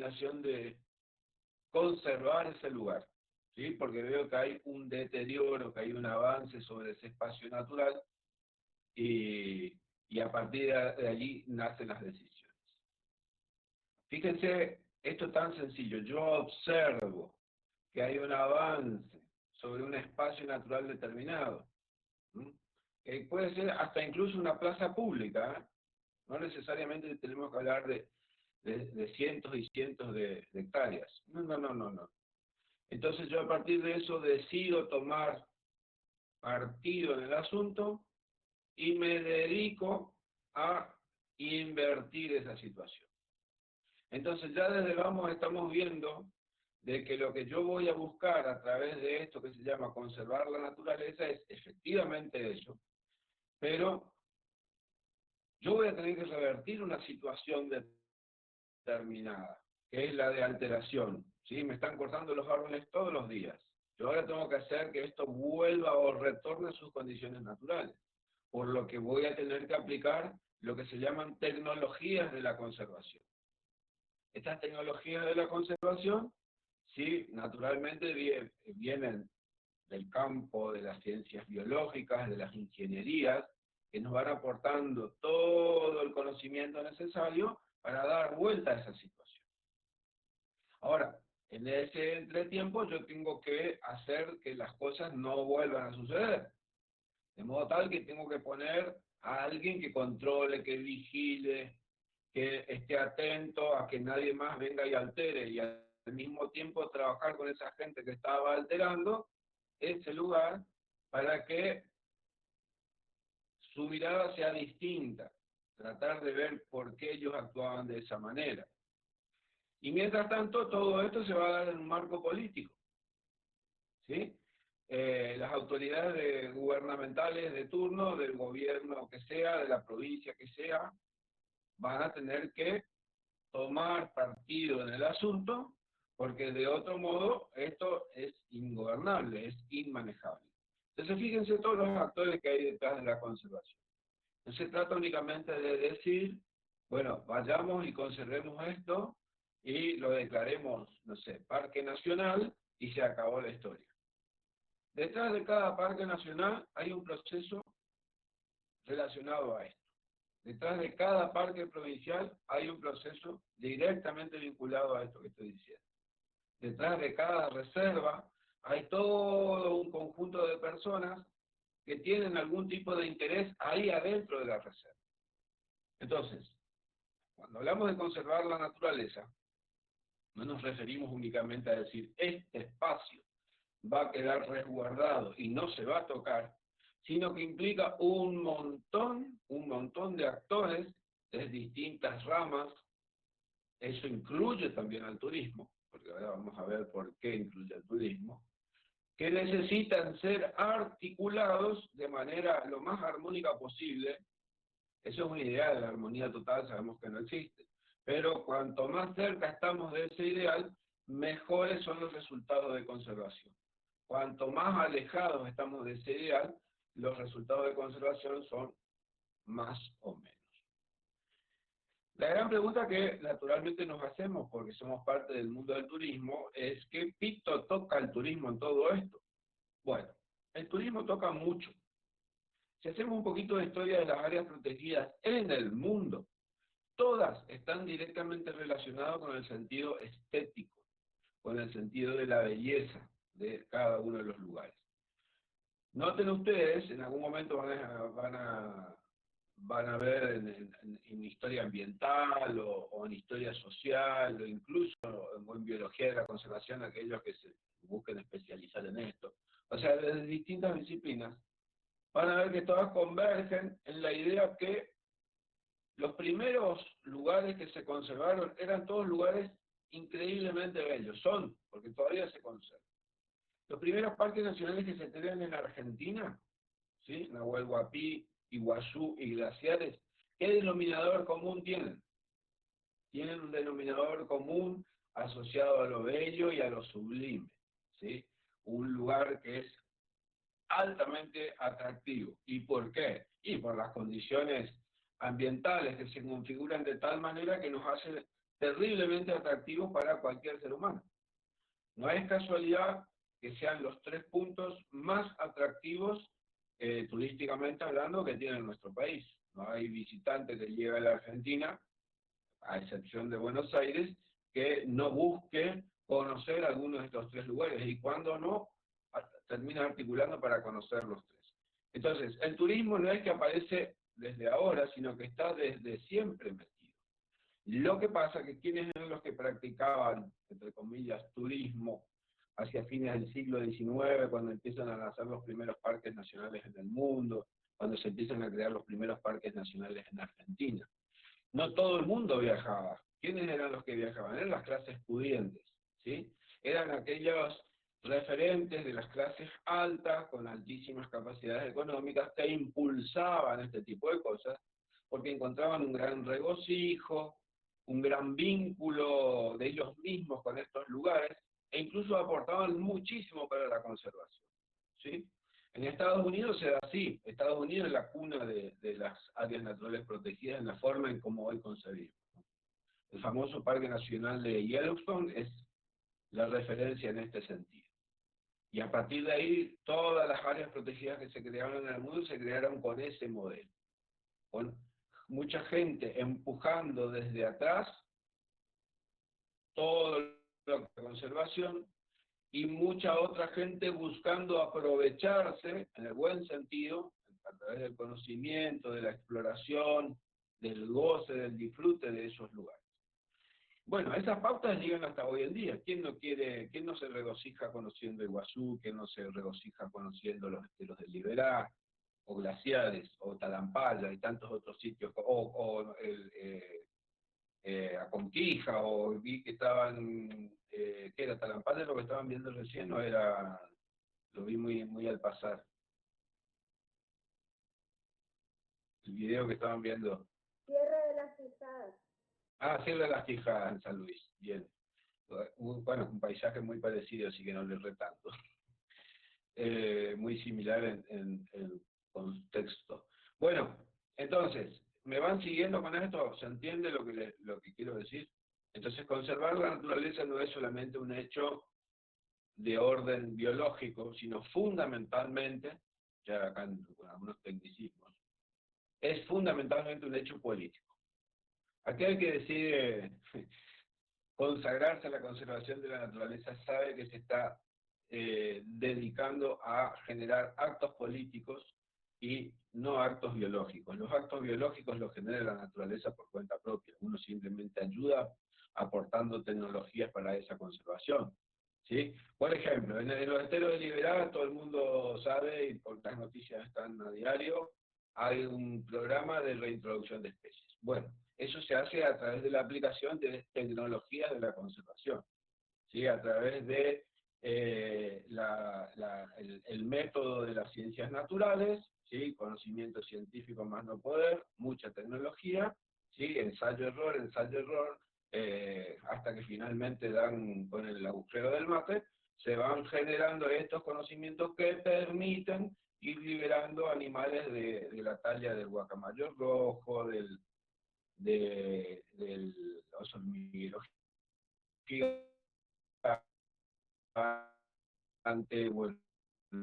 determinación de conservar ese lugar, ¿sí? Porque veo que hay un deterioro, que hay un avance sobre ese espacio natural y, y a partir de allí nacen las decisiones. Fíjense, esto es tan sencillo. Yo observo que hay un avance sobre un espacio natural determinado. ¿M? Puede ser hasta incluso una plaza pública, ¿eh? No necesariamente tenemos que hablar de cientos y cientos de hectáreas. No, no, no, no, no. Entonces yo a partir de eso decido tomar partido en el asunto y me dedico a invertir esa situación. Entonces ya desde vamos estamos viendo de que lo que yo voy a buscar a través de esto que se llama conservar la naturaleza es efectivamente eso, pero yo voy a tener que revertir una situación determinada, que es la de alteración, ¿sí? Me están cortando los árboles todos los días. Yo ahora tengo que hacer que esto vuelva o retorne a sus condiciones naturales, por lo que voy a tener que aplicar lo que se llaman tecnologías de la conservación. Estas tecnologías de la conservación, sí, naturalmente vienen del campo de las ciencias biológicas, de las ingenierías, que nos van aportando todo el conocimiento necesario para dar vuelta a esa situación. Ahora, en ese entretiempo yo tengo que hacer que las cosas no vuelvan a suceder. De modo tal que tengo que poner a alguien que controle, que vigile, que esté atento a que nadie más venga y altere, y al mismo tiempo trabajar con esa gente que estaba alterando ese lugar para que su mirada sea distinta, tratar de ver por qué ellos actuaban de esa manera. Y mientras tanto, todo esto se va a dar en un marco político, ¿sí? Las autoridades gubernamentales de turno, del gobierno que sea, de la provincia que sea, van a tener que tomar partido en el asunto, porque de otro modo esto es ingobernable, es inmanejable. Entonces fíjense todos los actores que hay detrás de la conservación. No se trata únicamente de decir, bueno, vayamos y conservemos esto y lo declaremos, no sé, parque nacional y se acabó la historia. Detrás de cada parque nacional hay un proceso relacionado a esto. Detrás de cada parque provincial hay un proceso directamente vinculado a esto que estoy diciendo. Detrás de cada reserva hay todo un conjunto de personas que tienen algún tipo de interés ahí adentro de la reserva. Entonces, cuando hablamos de conservar la naturaleza, no nos referimos únicamente a decir, este espacio va a quedar resguardado y no se va a tocar, sino que implica un montón de actores de distintas ramas. Eso incluye también al turismo, porque ahora vamos a ver por qué incluye al turismo, que necesitan ser articulados de manera lo más armónica posible. Eso es una idea de la armonía total, sabemos que no existe. Pero cuanto más cerca estamos de ese ideal, mejores son los resultados de conservación. Cuanto más alejados estamos de ese ideal, los resultados de conservación son más o menos. La gran pregunta que naturalmente nos hacemos, porque somos parte del mundo del turismo, es ¿qué pito toca el turismo en todo esto? Bueno, el turismo toca mucho. Si hacemos un poquito de historia de las áreas protegidas en el mundo, todas están directamente relacionadas con el sentido estético, con el sentido de la belleza de cada uno de los lugares. Noten ustedes, en algún momento van a ver en historia ambiental o en historia social o incluso en biología de la conservación aquellos que se busquen especializar en esto. O sea, desde distintas disciplinas, van a ver que todas convergen en la idea que los primeros lugares que se conservaron eran todos lugares increíblemente bellos, son, porque todavía se conservan. Los primeros parques nacionales que se tienen en Argentina, ¿sí? Nahuel Huapi, Iguazú y Glaciares, ¿qué denominador común tienen? Tienen un denominador común asociado a lo bello y a lo sublime, ¿sí? Un lugar que es altamente atractivo. ¿Y por qué? Y por las condiciones ambientales que se configuran de tal manera que nos hace terriblemente atractivos para cualquier ser humano. No es casualidad que sean los 3 puntos más atractivos turísticamente hablando que tiene nuestro país. No hay visitante que llegue a la Argentina, a excepción de Buenos Aires, que no busque conocer alguno de estos 3 lugares, y cuando no, termina articulando para conocer los 3. Entonces, el turismo no es que aparece desde ahora, sino que está desde siempre metido. Lo que pasa es que quienes eran los que practicaban, entre comillas, turismo hacia fines del siglo XIX, cuando empiezan a nacer los primeros parques nacionales en el mundo, cuando se empiezan a crear los primeros parques nacionales en Argentina. No todo el mundo viajaba. ¿Quiénes eran los que viajaban? Eran las clases pudientes, ¿sí? Eran aquellos referentes de las clases altas, con altísimas capacidades económicas, que impulsaban este tipo de cosas, porque encontraban un gran regocijo, un gran vínculo de ellos mismos con estos lugares, e incluso aportaban muchísimo para la conservación, ¿sí? En Estados Unidos se da así. Estados Unidos es la cuna de las áreas naturales protegidas en la forma en como hoy concebimos. El famoso Parque Nacional de Yellowstone es la referencia en este sentido. Y a partir de ahí, todas las áreas protegidas que se crearon en el mundo se crearon con ese modelo, con mucha gente empujando desde atrás todo lo que es conservación, y mucha otra gente buscando aprovecharse, en el buen sentido, a través del conocimiento, de la exploración, del goce, del disfrute de esos lugares. Bueno, esas pautas llegan hasta hoy en día. ¿Quién no quiere, quién no se regocija conociendo Iguazú? ¿Quién no se regocija conociendo los esteros del Liberá, o glaciares, o Talampaya, y tantos otros sitios, o Aconquija, o vi que estaban, ¿qué era? Talampaya lo que estaban viendo recién, o era, lo vi muy al pasar, el video que estaban viendo. Sierra de las Quijadas. Ah, Sierra de las Quijadas en San Luis, bien. Bueno, un paisaje muy parecido, así que no le erré tanto. Muy similar en contexto. Bueno, entonces, ¿me van siguiendo con esto? ¿Se entiende lo que quiero decir? Entonces, conservar la naturaleza no es solamente un hecho de orden biológico, sino fundamentalmente, ya acá con algunos tecnicismos, es fundamentalmente un hecho político. Aquel que decide consagrarse a la conservación de la naturaleza sabe que se está dedicando a generar actos políticos y no actos biológicos. Los actos biológicos los genera la naturaleza por cuenta propia. Uno simplemente ayuda aportando tecnologías para esa conservación, ¿sí? Por ejemplo, en los esteros de Liberá, todo el mundo sabe, y por las noticias están a diario, hay un programa de reintroducción de especies. Bueno, eso se hace a través de la aplicación de tecnologías de la conservación, ¿sí? A través de el método de las ciencias naturales, ¿sí? Conocimiento científico más no poder, mucha tecnología, ¿sí? Ensayo-error, ensayo-error, hasta que finalmente dan con el agujero del mate, se van generando estos conocimientos que permiten ir liberando animales de la talla del guacamayo rojo, del oso hormiguero gigante, o el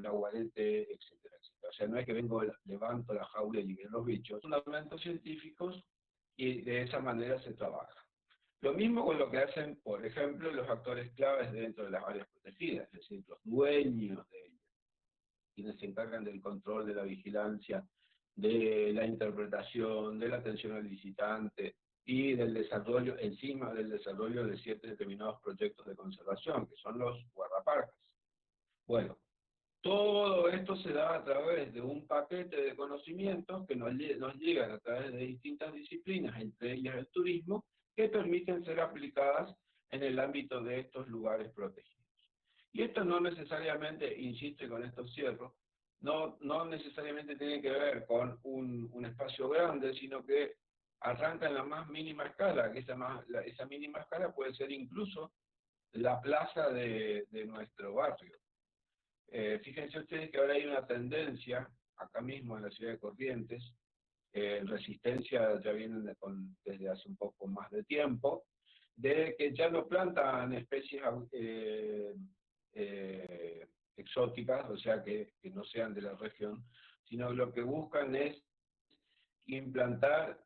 aguarete, etcétera, etcétera. O sea, no es que vengo, levanto la jaula y libero los bichos, son argumentos científicos, y de esa manera se trabaja. Lo mismo con lo que hacen, por ejemplo, los actores claves dentro de las áreas protegidas, es decir, los dueños de ellas, quienes se encargan del control, de la vigilancia, de la interpretación, de la atención al visitante y del desarrollo, encima del desarrollo de ciertos determinados proyectos de conservación, que son los guardaparques. Bueno, todo esto se da a través de un paquete de conocimientos que nos llegan a través de distintas disciplinas, entre ellas el turismo, que permiten ser aplicadas en el ámbito de estos lugares protegidos. Y esto no necesariamente, insisto y con esto cierro, no necesariamente tiene que ver con un espacio grande, sino que arranca en la más mínima escala, que esa mínima escala puede ser incluso la plaza de nuestro barrio. Fíjense ustedes que ahora hay una tendencia, acá mismo en la ciudad de Corrientes, Resistencia ya viene desde hace un poco más de tiempo, de que ya no plantan especies exóticas, o sea, que no sean de la región, sino lo que buscan es implantar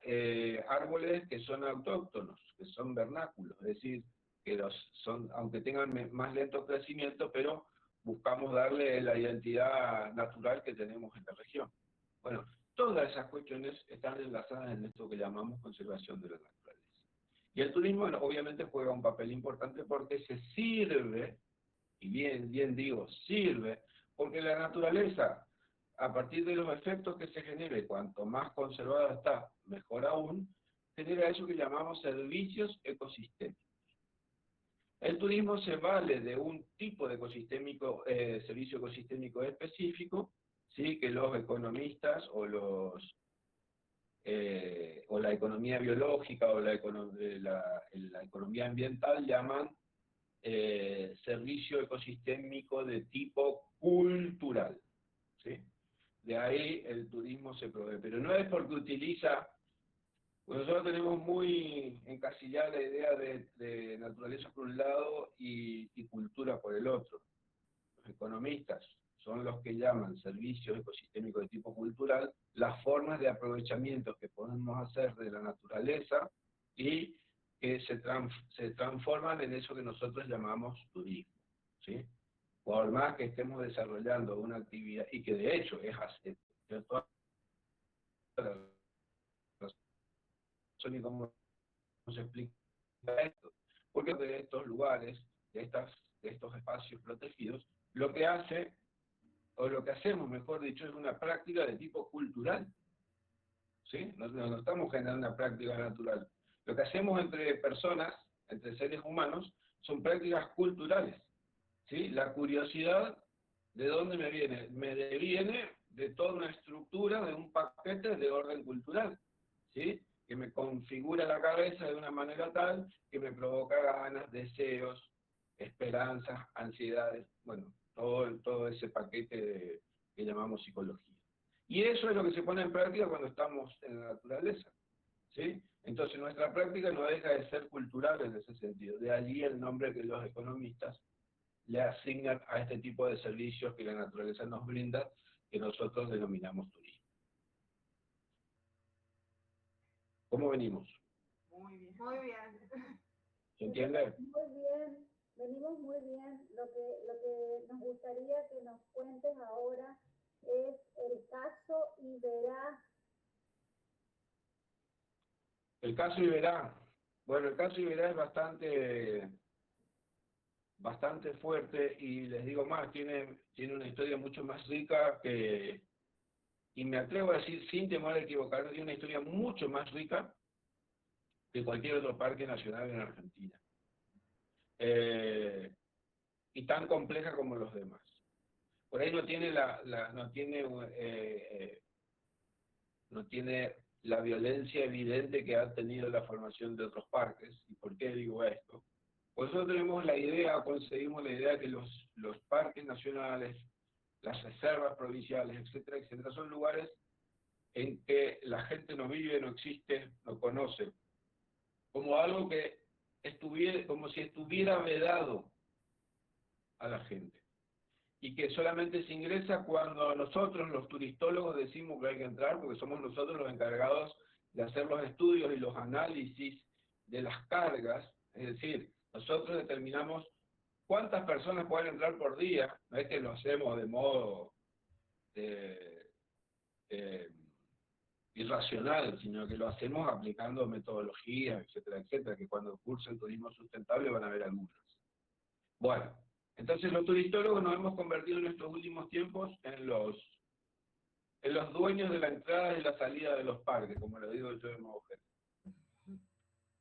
árboles que son autóctonos, que son vernáculos, es decir, que son, aunque tengan más lento crecimiento, pero buscamos darle la identidad natural que tenemos en la región. Bueno, todas esas cuestiones están enlazadas en esto que llamamos conservación de la naturaleza. Y el turismo, bueno, obviamente juega un papel importante porque se sirve, y bien digo, sirve, porque la naturaleza, a partir de los efectos que se genere, cuanto más conservada está, mejor aún, genera eso que llamamos servicios ecosistémicos. El turismo se vale de un tipo de servicio ecosistémico específico, ¿sí? Que los economistas o la economía biológica o la economía ambiental llaman servicio ecosistémico de tipo cultural, ¿sí? De ahí el turismo se provee, pero no es porque utiliza, pues nosotros tenemos muy encasillada la idea de naturaleza por un lado y cultura por el otro. Los economistas son los que llaman servicios ecosistémicos de tipo cultural las formas de aprovechamiento que podemos hacer de la naturaleza y que se transforman en eso que nosotros llamamos turismo, ¿sí? Por más que estemos desarrollando una actividad, y que de hecho es así, toda la razón y cómo se explica esto, porque de estos lugares, de estos espacios protegidos, lo que hace, o lo que hacemos, mejor dicho, es una práctica de tipo cultural, ¿sí? No estamos generando una práctica natural. Lo que hacemos entre personas, entre seres humanos, son prácticas culturales, ¿sí? La curiosidad, ¿de dónde me viene? Me viene de toda una estructura, de un paquete de orden cultural, ¿sí? Que me configura la cabeza de una manera tal que me provoca ganas, deseos, esperanzas, ansiedades, bueno, todo ese paquete que llamamos psicología. Y eso es lo que se pone en práctica cuando estamos en la naturaleza, ¿sí? Entonces nuestra práctica no deja de ser cultural en ese sentido. De allí el nombre que los economistas le asignan a este tipo de servicios que la naturaleza nos brinda, que nosotros denominamos turismo. ¿Cómo venimos? Muy bien. Muy bien. ¿Se entiende? Muy bien, venimos muy bien. Lo que nos gustaría que nos cuentes ahora es el caso Iberá. El caso Iberá. Bueno, el caso Iberá es bastante fuerte y les digo más, tiene una historia mucho más rica que, y me atrevo a decir sin temor a equivocarme, tiene una historia mucho más rica que cualquier otro parque nacional en Argentina. Y tan compleja como los demás. Por ahí no tiene la violencia evidente que ha tenido la formación de otros parques. ¿Y por qué digo esto? Pues nosotros tenemos la idea, conseguimos la idea que los parques nacionales, las reservas provinciales, etcétera, etcétera, son lugares en que la gente no vive, no existe, no conoce, como algo que estuviera, como si estuviera vedado a la gente, y que solamente se ingresa cuando nosotros, los turistólogos, decimos que hay que entrar, porque somos nosotros los encargados de hacer los estudios y los análisis de las cargas, es decir, nosotros determinamos cuántas personas pueden entrar por día, no es que lo hacemos de modo eh, eh, irracional, sino que lo hacemos aplicando metodologías, etcétera, etcétera, que cuando cursen turismo sustentable van a ver algunas. Bueno, entonces los turistólogos nos hemos convertido en estos últimos tiempos en los dueños de la entrada y la salida de los parques, como lo digo yo de modo general.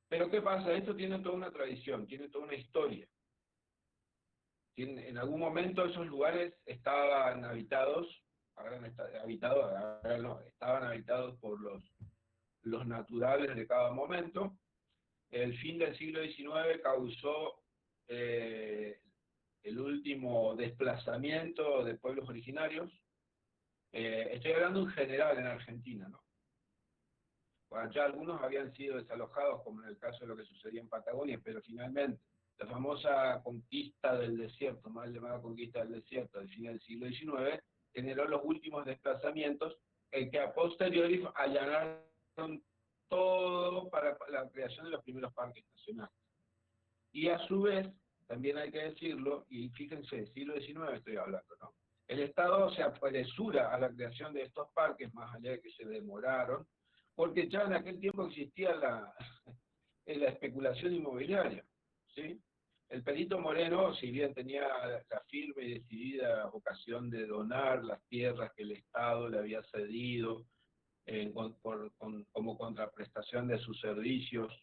Pero ¿qué pasa? Esto tiene toda una tradición, tiene toda una historia. En algún momento esos lugares estaban habitados, ahora no, estaban habitados por los naturales de cada momento. El fin del siglo XIX causó el último desplazamiento de pueblos originarios. Estoy hablando en general en Argentina, ¿no? Ya algunos habían sido desalojados, como en el caso de lo que sucedía en Patagonia, pero finalmente la famosa conquista del desierto, mal llamada conquista del desierto, al fin del siglo XIX, generó los últimos desplazamientos que a posteriori allanaron todo para la creación de los primeros parques nacionales. Y a su vez, también hay que decirlo, y fíjense, siglo XIX estoy hablando, ¿no? El Estado se apresura a la creación de estos parques, más allá de que se demoraron, porque ya en aquel tiempo existía la especulación inmobiliaria, ¿sí? El Perito Moreno, si bien tenía la firme y decidida vocación de donar las tierras que el Estado le había cedido como contraprestación de sus servicios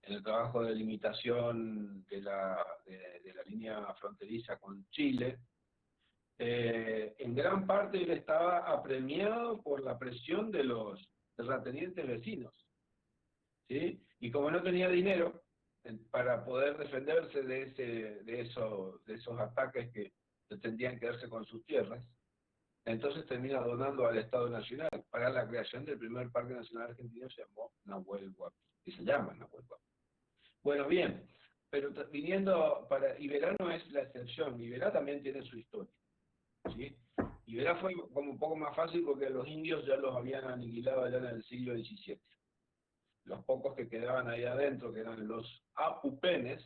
en el trabajo de limitación de la línea fronteriza con Chile, en gran parte él estaba apremiado por la presión de los terratenientes vecinos, ¿sí? Y como no tenía dinero para poder defenderse de esos ataques que pretendían quedarse con sus tierras, entonces termina donando al Estado Nacional para la creación del primer Parque Nacional Argentino, se llamó Nahuel Huapi, y se llama Nahuel Huapi. Bueno, bien, pero viniendo para Iberá no es la excepción, Iberá también tiene su historia, ¿sí? Iberá fue como un poco más fácil porque los indios ya los habían aniquilado allá en el siglo XVII. Los pocos que quedaban ahí adentro, que eran los apupenes,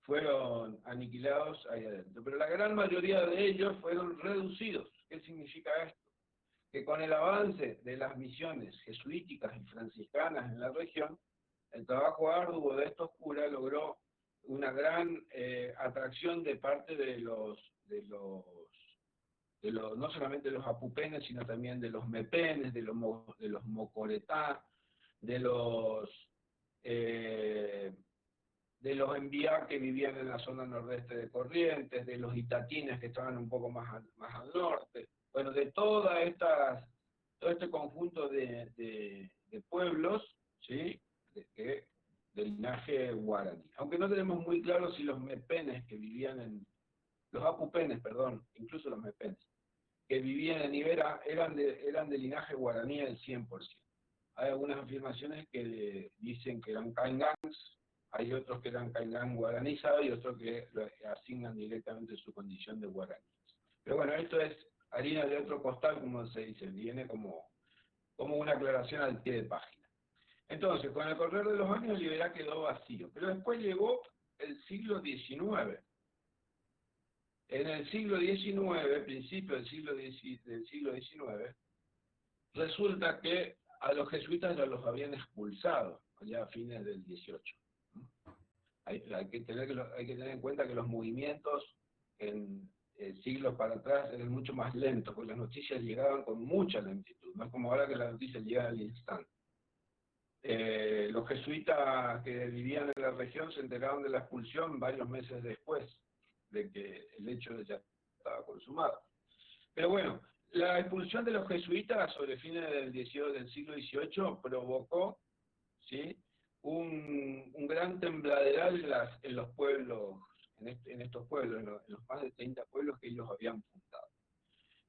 fueron aniquilados ahí adentro. Pero la gran mayoría de ellos fueron reducidos. ¿Qué significa esto? Que con el avance de las misiones jesuíticas y franciscanas en la región, el trabajo arduo de estos curas logró una gran atracción de parte no solamente de los apupenes, sino también de los mepenes, de los mocoretá, de eh, los enviá que vivían en la zona nordeste de Corrientes, de los itatines que estaban un poco más al norte, bueno, de todo este conjunto de pueblos, ¿sí? Del linaje guaraní. Aunque no tenemos muy claro si los mepenes que vivían los apupenes, perdón, incluso los mepenes, que vivían en Iberá eran de linaje guaraní al 100%. Hay algunas afirmaciones que dicen que eran caingangs, hay otros que eran caingán guaranizados y otros que lo asignan directamente su condición de guaraní. Pero bueno, esto es harina de otro costal, como se dice, viene como una aclaración al pie de página. Entonces, con el correr de los años, Liberá quedó vacío, pero después llegó el siglo XIX. En el siglo XIX, principio del siglo XIX, resulta que a los jesuitas ya los habían expulsado, allá a fines del XVIII. Hay que tener en cuenta que los movimientos en siglos para atrás eran mucho más lentos, porque las noticias llegaban con mucha lentitud, no es como ahora que las noticias llegan al instante. Los jesuitas que vivían en la región se enteraron de la expulsión varios meses después de que el hecho ya estaba consumado. Pero bueno, la expulsión de los jesuitas sobre fines del siglo XVIII provocó, ¿sí?, un gran tembladeral en los pueblos, en estos pueblos, en los más de 30 pueblos que ellos habían fundado.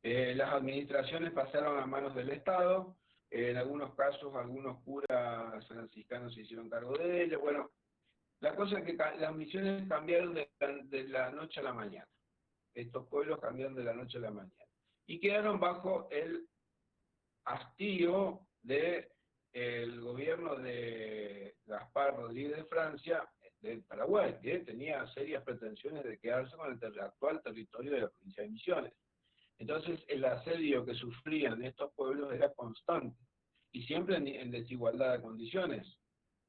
Las administraciones pasaron a manos del Estado, en algunos casos algunos curas franciscanos se hicieron cargo de ellos. Bueno, la cosa es que las misiones cambiaron de la noche a la mañana. Estos pueblos cambiaron de la noche a la mañana. Y quedaron bajo el hastío del gobierno de Gaspar Rodríguez de Francia, del Paraguay, que tenía serias pretensiones de quedarse con el actual territorio de la provincia de Misiones. Entonces el asedio que sufrían estos pueblos era constante, y siempre en desigualdad de condiciones.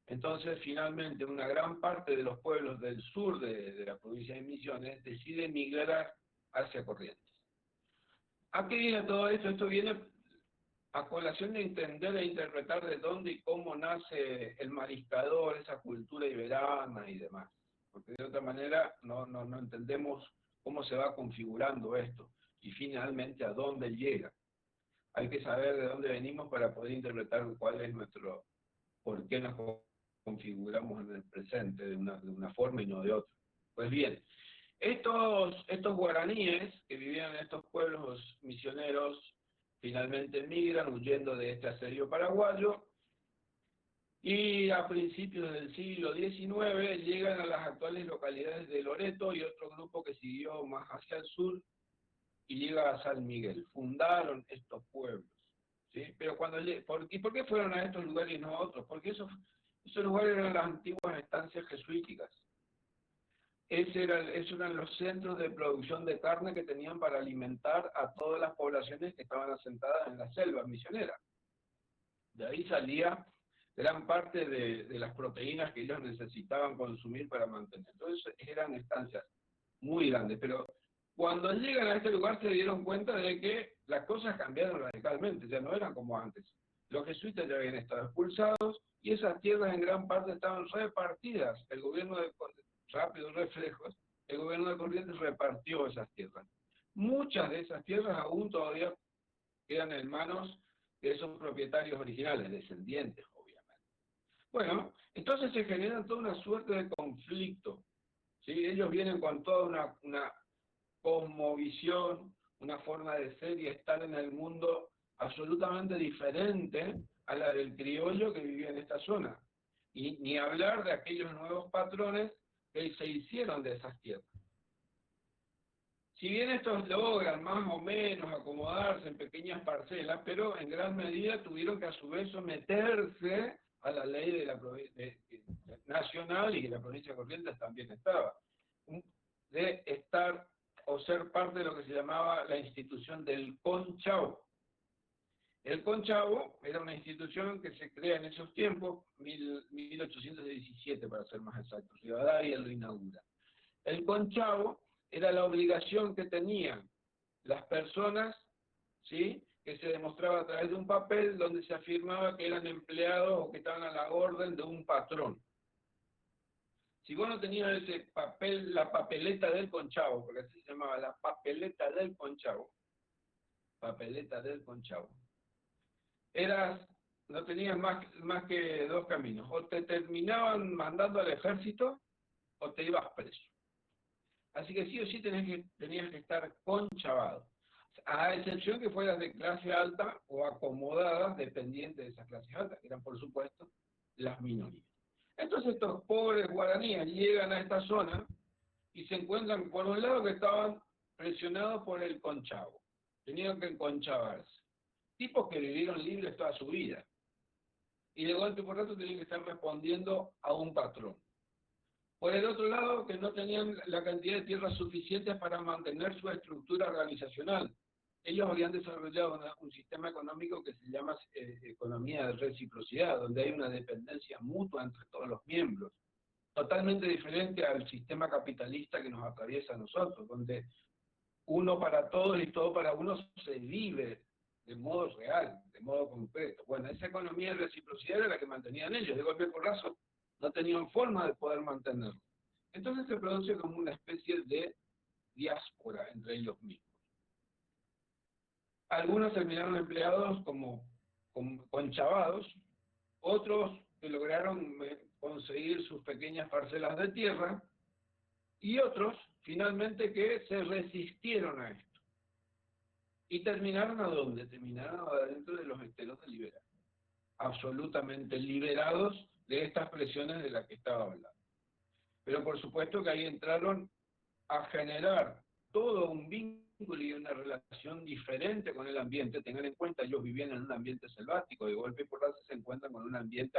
Entonces finalmente una gran parte de los pueblos del sur de la provincia de Misiones decide migrar hacia Corrientes. ¿A qué viene todo esto? Esto viene a colación de entender e interpretar de dónde y cómo nace el mariscador, esa cultura iberana y demás. Porque de otra manera no entendemos cómo se va configurando esto y finalmente a dónde llega. Hay que saber de dónde venimos para poder interpretar cuál es por qué nos configuramos en el presente de una forma y no de otra. Pues bien, estos guaraníes que vivían en estos pueblos misioneros finalmente migran huyendo de este asedio paraguayo Y a principios del siglo XIX llegan a las actuales localidades de Loreto y otro grupo que siguió más hacia el sur y llega a San Miguel. Fundaron estos pueblos, ¿sí? Pero ¿por qué fueron a estos lugares y no a otros? Porque esos lugares eran las antiguas estancias jesuíticas. Esos eran los centros de producción de carne que tenían para alimentar a todas las poblaciones que estaban asentadas en la selva misionera. De ahí salía gran parte de las proteínas que ellos necesitaban consumir para mantener. Entonces eran estancias muy grandes, pero cuando llegan a este lugar se dieron cuenta de que las cosas cambiaron radicalmente, ya no eran como antes. Los jesuitas ya habían estado expulsados y esas tierras en gran parte estaban repartidas. El gobierno de rápidos reflejos, el gobierno de Corrientes repartió esas tierras. Muchas de esas tierras aún todavía quedan en manos de esos propietarios originales, descendientes, obviamente. Bueno, entonces se genera toda una suerte de conflicto, ¿sí? Ellos vienen con toda una cosmovisión, una forma de ser y estar en el mundo absolutamente diferente a la del criollo que vivía en esta zona. Y ni hablar de aquellos nuevos patrones que se hicieron de esas tierras. Si bien estos logran más o menos acomodarse en pequeñas parcelas, pero en gran medida tuvieron que a su vez someterse a la ley de la nacional y que la provincia de Corrientes también estaba, de estar o ser parte de lo que se llamaba la institución del Conchavo. El Conchavo era una institución que se crea en esos tiempos, 1817 para ser más exacto, Rivadavia lo inaugura. El Conchavo era la obligación que tenían las personas, ¿sí?, que se demostraba a través de un papel donde se afirmaba que eran empleados o que estaban a la orden de un patrón. Si vos no tenías ese papel, la papeleta del Conchavo, porque así se llamaba, la papeleta del Conchavo, no tenías más que dos caminos, o te terminaban mandando al ejército o te ibas preso. Así que sí o sí tenías que estar conchavado, a excepción que fueras de clase alta o acomodadas dependientes de esas clases altas, que eran por supuesto las minorías. Entonces estos pobres guaraníes llegan a esta zona y se encuentran por un lado que estaban presionados por el conchavo, tenían que enconchavarse, tipos que vivieron libres toda su vida, y de golpe por rato tenían que estar respondiendo a un patrón. Por el otro lado, que no tenían la cantidad de tierras suficientes para mantener su estructura organizacional. Ellos habían desarrollado un sistema económico que se llama economía de reciprocidad, donde hay una dependencia mutua entre todos los miembros, totalmente diferente al sistema capitalista que nos atraviesa a nosotros, donde uno para todos y todo para uno se vive de modo real, de modo concreto. Bueno, esa economía de reciprocidad era la que mantenían ellos, de golpe porrazo no tenían forma de poder mantenerlo. Entonces se produce como una especie de diáspora entre ellos mismos. Algunos terminaron empleados como conchavados, otros que lograron conseguir sus pequeñas parcelas de tierra, y otros, finalmente, que se resistieron a esto. ¿Y terminaron a dónde? Terminaron adentro de los esteros de Liberal, absolutamente liberados de estas presiones de las que estaba hablando. Pero por supuesto que ahí entraron a generar todo un vínculo y una relación diferente con el ambiente. Tengan en cuenta, ellos vivían en un ambiente selvático, de golpe y porrazo se encuentran con un ambiente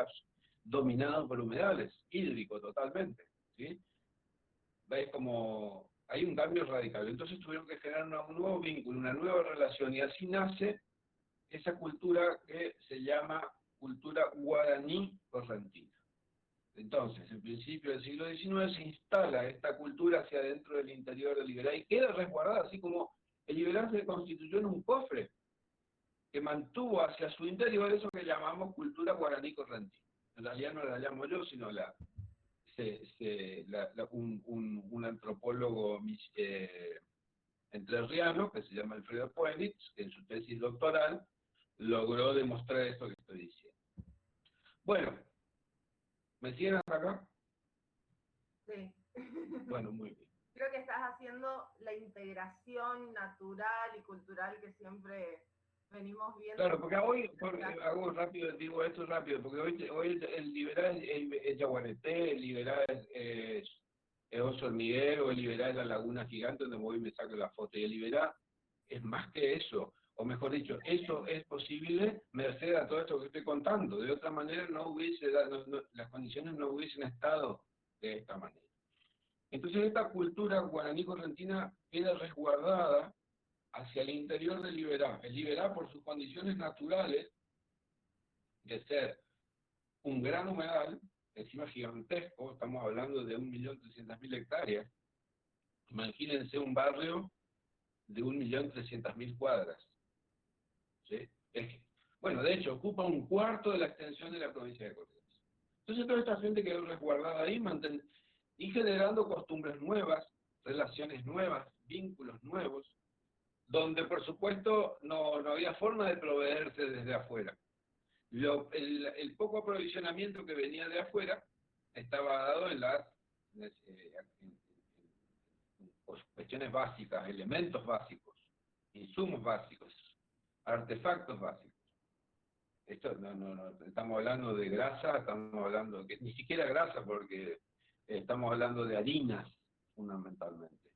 dominado por humedales, hídrico totalmente, ¿sí? ¿Ves? Como hay un cambio radical. Entonces tuvieron que generar un nuevo vínculo, una nueva relación, y así nace esa cultura que se llama cultura guaraní correntina. Entonces, en principio del siglo XIX se instala esta cultura hacia adentro del interior del Liberal y queda resguardada, así como el Liberal se constituyó en un cofre que mantuvo hacia su interior eso que llamamos cultura guaraní correntina. En realidad no la llamo yo, sino un antropólogo entrerriano que se llama Alfredo Poelitz, que en su tesis doctoral logró demostrar esto que estoy diciendo. Bueno, ¿me siguen hasta acá? Sí. Bueno, muy bien. Creo que estás haciendo la integración natural y cultural que siempre venimos viendo. Claro, porque hoy, hago rápido, digo esto rápido, porque hoy el liberal es Yaguareté, el liberal es Oso Hormiguero, el liberal es la Laguna Gigante, donde voy y me saco la foto, y el liberal es más que eso, o mejor dicho, eso es posible merced a todo esto que estoy contando, de otra manera las condiciones no hubiesen estado de esta manera. Entonces esta cultura guaraní correntina queda resguardada hacia el interior del Liberá. El Liberá, por sus condiciones naturales, de ser un gran humedal, encima gigantesco, estamos hablando de 1.300.000 hectáreas, imagínense un barrio de 1.300.000 cuadras. ¿Sí? Bueno, de hecho, ocupa un cuarto de la extensión de la provincia de Corrientes. Entonces toda esta gente quedó resguardada ahí y generando costumbres nuevas, relaciones nuevas, vínculos nuevos, donde por supuesto no había forma de proveerse desde afuera. El poco aprovisionamiento que venía de afuera estaba dado en cuestiones básicas, elementos básicos, insumos básicos, artefactos básicos. Esto no, estamos hablando de grasa, estamos hablando, que ni siquiera grasa, porque estamos hablando de harinas, fundamentalmente.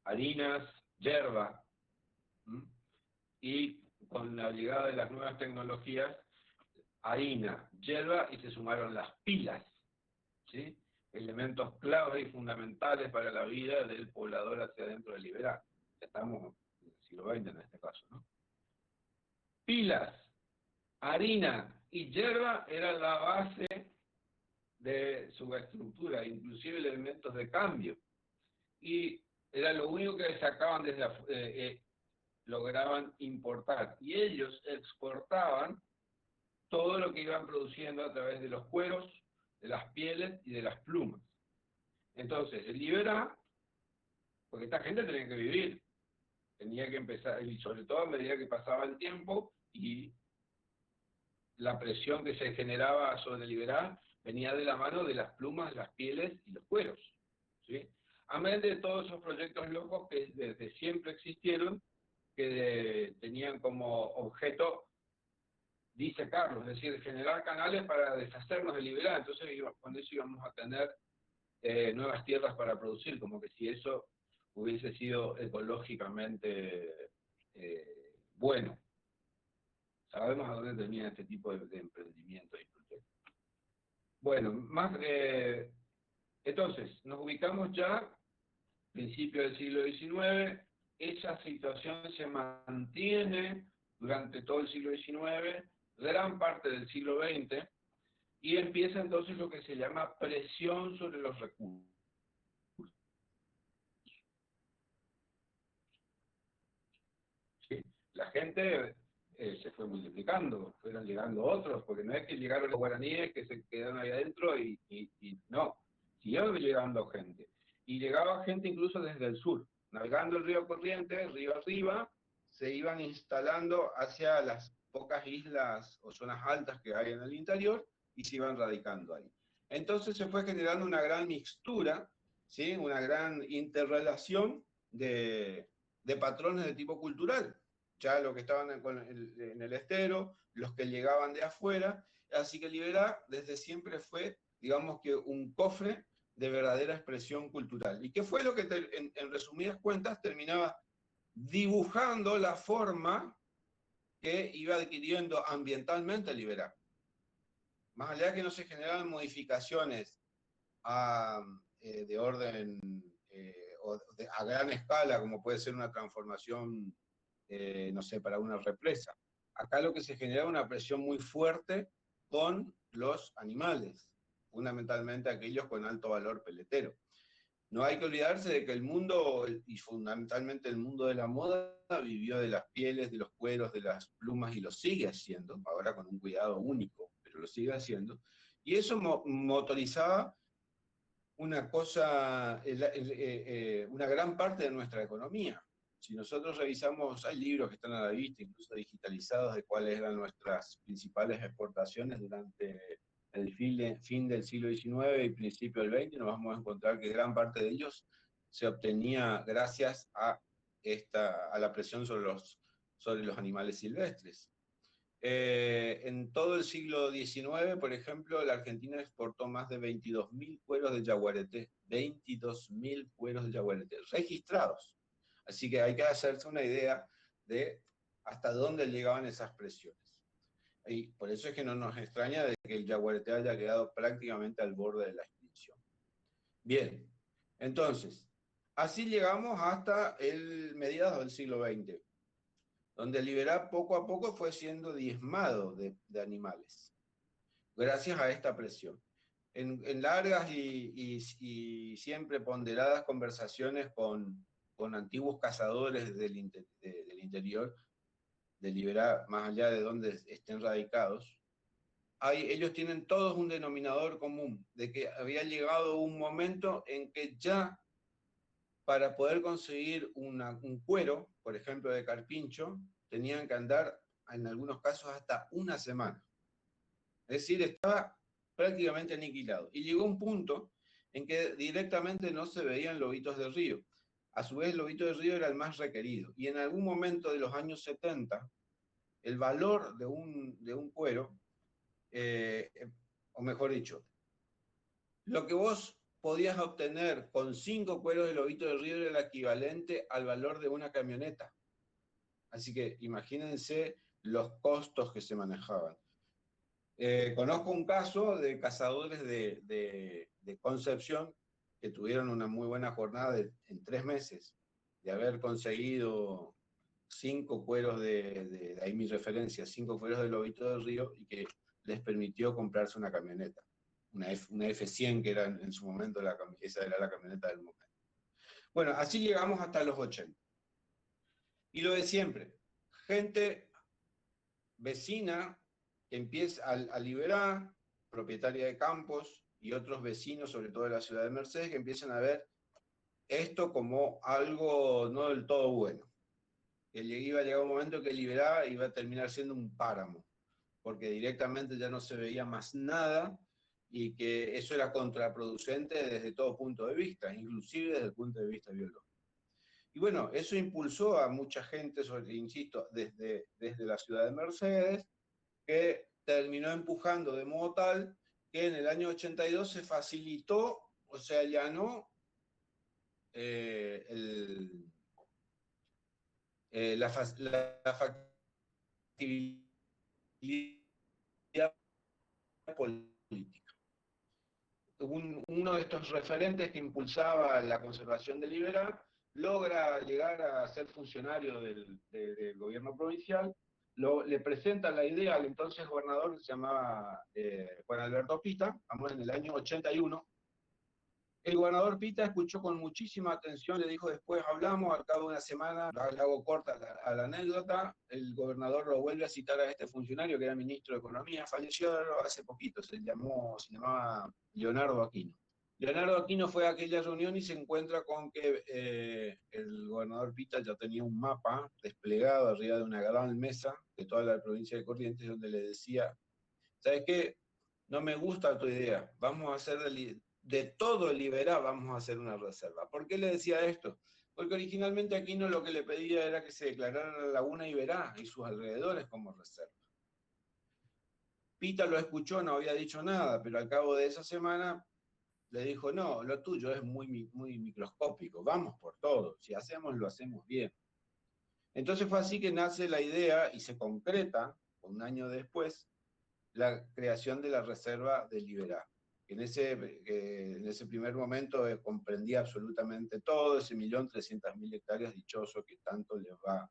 Harinas, yerba, y con la llegada de las nuevas tecnologías, harina, yerba, y se sumaron las pilas, ¿sí? Elementos claves y fundamentales para la vida del poblador hacia adentro del liberal. Estamos en el siglo XX en este caso, ¿no? Pilas, harina y yerba eran la base de su estructura, inclusive elementos de cambio. Y era lo único que sacaban lograban importar. Y ellos exportaban todo lo que iban produciendo a través de los cueros, de las pieles y de las plumas. Entonces, el Liberá, porque esta gente tenía que vivir, tenía que empezar, y sobre todo a medida que pasaba el tiempo y la presión que se generaba sobre el Liberá venía de la mano de las plumas, las pieles y los cueros, ¿sí? Amén de todos esos proyectos locos que desde siempre existieron, que tenían como objeto, dice Carlos, es decir, generar canales para deshacernos del Liberá. Entonces con eso íbamos a tener nuevas tierras para producir, como que si eso hubiese sido ecológicamente bueno. Sabemos a dónde termina este tipo de emprendimiento y proyectos. Bueno, entonces, nos ubicamos ya, principio del siglo XIX, esa situación se mantiene durante todo el siglo XIX, gran parte del siglo XX, y empieza entonces lo que se llama presión sobre los recursos. ¿Sí? La gente se fue multiplicando, fueron llegando otros, porque no es que llegaron los guaraníes que se quedaron ahí adentro y no, siguieron llegando gente. Y llegaba gente incluso desde el sur, navegando el río Corrientes, río arriba, se iban instalando hacia las pocas islas o zonas altas que hay en el interior y se iban radicando ahí. Entonces se fue generando una gran mixtura, ¿sí? Una gran interrelación de patrones de tipo cultural. Ya los que estaban en el estero, los que llegaban de afuera, así que Liberá desde siempre fue, digamos que un cofre de verdadera expresión cultural. ¿Y qué fue lo que en resumidas cuentas terminaba dibujando la forma que iba adquiriendo ambientalmente Liberá? Más allá de que no se generaban modificaciones de orden a gran escala, como puede ser una transformación, no sé, para una represa. Acá lo que se genera es una presión muy fuerte con los animales, fundamentalmente aquellos con alto valor peletero. No hay que olvidarse de que el mundo, y fundamentalmente el mundo de la moda, vivió de las pieles, de los cueros, de las plumas, y lo sigue haciendo, ahora con un cuidado único, pero lo sigue haciendo. Y eso motorizaba una cosa, una gran parte de nuestra economía. Si nosotros revisamos, hay libros que están a la vista, incluso digitalizados, de cuáles eran nuestras principales exportaciones durante el fin del siglo XIX y principio del XX, nos vamos a encontrar que gran parte de ellos se obtenía gracias a la presión sobre los sobre los animales silvestres. En todo el siglo XIX, por ejemplo, la Argentina exportó más de 22.000 cueros de yaguareté, 22.000 cueros de yaguareté, registrados. Así que hay que hacerse una idea de hasta dónde llegaban esas presiones. Y por eso es que no nos extraña de que el yaguareté haya quedado prácticamente al borde de la extinción. Bien, entonces, así llegamos hasta el mediados del siglo XX, donde el Liberá poco a poco fue siendo diezmado de animales, gracias a esta presión. En largas y siempre ponderadas conversaciones con antiguos cazadores del interior del Liberá, más allá de donde estén radicados, ellos tienen todos un denominador común, de que había llegado un momento en que ya para poder conseguir un cuero, por ejemplo de carpincho, tenían que andar en algunos casos hasta una semana. Es decir, estaba prácticamente aniquilado. Y llegó un punto en que directamente no se veían lobitos de río. A su vez, el lobito de río era el más requerido. Y en algún momento de los años 70, el valor de un cuero, o mejor dicho, lo que vos podías obtener con 5 cueros de lobito de río era el equivalente al valor de una camioneta. Así que imagínense los costos que se manejaban. Conozco un caso de cazadores de Concepción que tuvieron una muy buena jornada en 3 meses de haber conseguido 5 cueros de ahí mi referencia, 5 cueros de lobito del río, y que les permitió comprarse una camioneta, una F100 que era en su momento, esa era la camioneta del momento. Bueno, así llegamos hasta los 80. Y lo de siempre, gente vecina que empieza a liberar, propietaria de campos y otros vecinos, sobre todo de la ciudad de Mercedes, que empiezan a ver esto como algo no del todo bueno. Que iba a llegar un momento que Liberá iba a terminar siendo un páramo, porque directamente ya no se veía más nada y que eso era contraproducente desde todo punto de vista, inclusive desde el punto de vista biológico. Y bueno, eso impulsó a mucha gente, insisto, desde la ciudad de Mercedes, que terminó empujando de modo tal que en el año 82 se facilitó, o se allanó la factibilidad política. Uno de estos referentes que impulsaba la conservación del Liberá logra llegar a ser funcionario del gobierno provincial, le presenta la idea al entonces gobernador, que se llamaba Juan Alberto Pita, vamos en el año 81. El gobernador Pita escuchó con muchísima atención, le dijo después hablamos, al cabo de una semana, le hago corta a la anécdota, el gobernador lo vuelve a citar a este funcionario que era ministro de Economía, falleció hace poquito, se llamaba Leonardo Aquino. Leonardo Aquino fue a aquella reunión y se encuentra con que el gobernador Pita ya tenía un mapa desplegado arriba de una gran mesa de toda la provincia de Corrientes, donde le decía, ¿sabes qué? No me gusta tu idea, vamos a hacer de todo el Liberá, vamos a hacer una reserva. ¿Por qué le decía esto? Porque originalmente Aquino lo que le pedía era que se declarara la laguna Iberá y sus alrededores como reserva. Pita lo escuchó, no había dicho nada, pero al cabo de esa semana le dijo, no, lo tuyo es muy, muy microscópico, vamos por todo, si hacemos, lo hacemos bien. Entonces fue así que nace la idea y se concreta, un año después, la creación de la reserva del Liberá. En ese primer momento comprendía absolutamente todo, ese 1.300.000 hectáreas dichoso que tanto les va a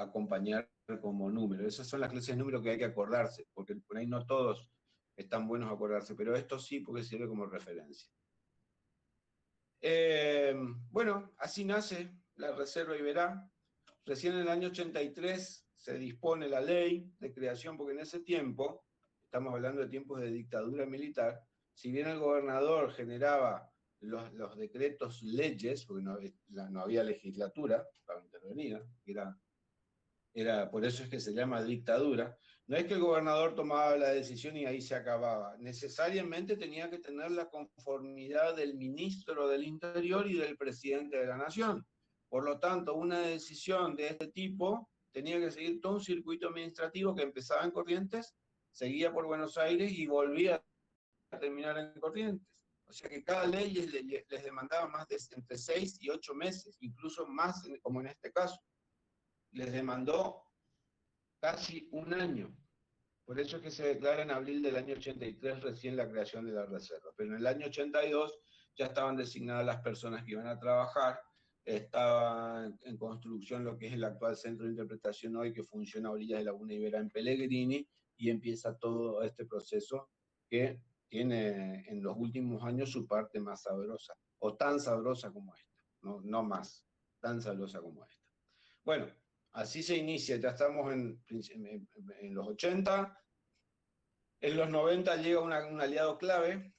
acompañar como número. Esas son las clases de número que hay que acordarse, porque por ahí no todos están buenos a acordarse, pero esto sí porque sirve como referencia. Bueno, así nace la Reserva Iberá. Recién en el año 83 se dispone la ley de creación, porque en ese tiempo, estamos hablando de tiempos de dictadura militar, si bien el gobernador generaba los decretos leyes, porque no había legislatura para intervenir, por eso es que se llama dictadura, no es que el gobernador tomaba la decisión y ahí se acababa, necesariamente tenía que tener la conformidad del ministro del Interior y del presidente de la Nación. Por lo tanto, una decisión de este tipo tenía que seguir todo un circuito administrativo que empezaba en Corrientes, seguía por Buenos Aires y volvía a terminar en Corrientes. O sea que cada ley les demandaba más de entre 6 y 8 meses, incluso más, como en este caso. Les demandó casi un año. Por eso es que se declara en abril del año 83 recién la creación de la reserva. Pero en el año 82 ya estaban designadas las personas que iban a trabajar, estaba en construcción lo que es el actual centro de interpretación hoy, que funciona a orillas de Laguna Ibera en Pellegrini, y empieza todo este proceso que tiene en los últimos años su parte más sabrosa, o tan sabrosa como esta, no más, tan sabrosa como esta. Bueno, así se inicia, ya estamos en los 80, en los 90 llega un aliado clave,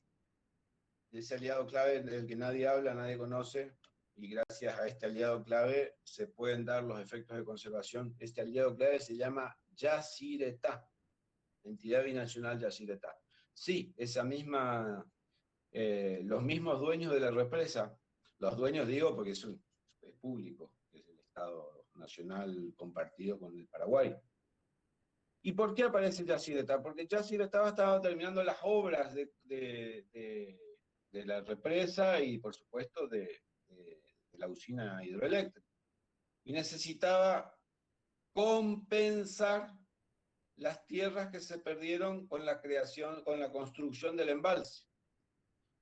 ese aliado clave del que nadie habla, nadie conoce, y gracias a este aliado clave se pueden dar los efectos de conservación. Este aliado clave se llama Yacyretá, entidad binacional Yacyretá. Sí, esa misma, los mismos dueños de la represa, los dueños digo porque es público, es el Estado Nacional compartido con el Paraguay. ¿Y por qué aparece Yacyretá? Porque Yacyretá estaba terminando las obras de la represa y, por supuesto, de la usina hidroeléctrica. Y necesitaba compensar las tierras que se perdieron con la creación, con la construcción del embalse.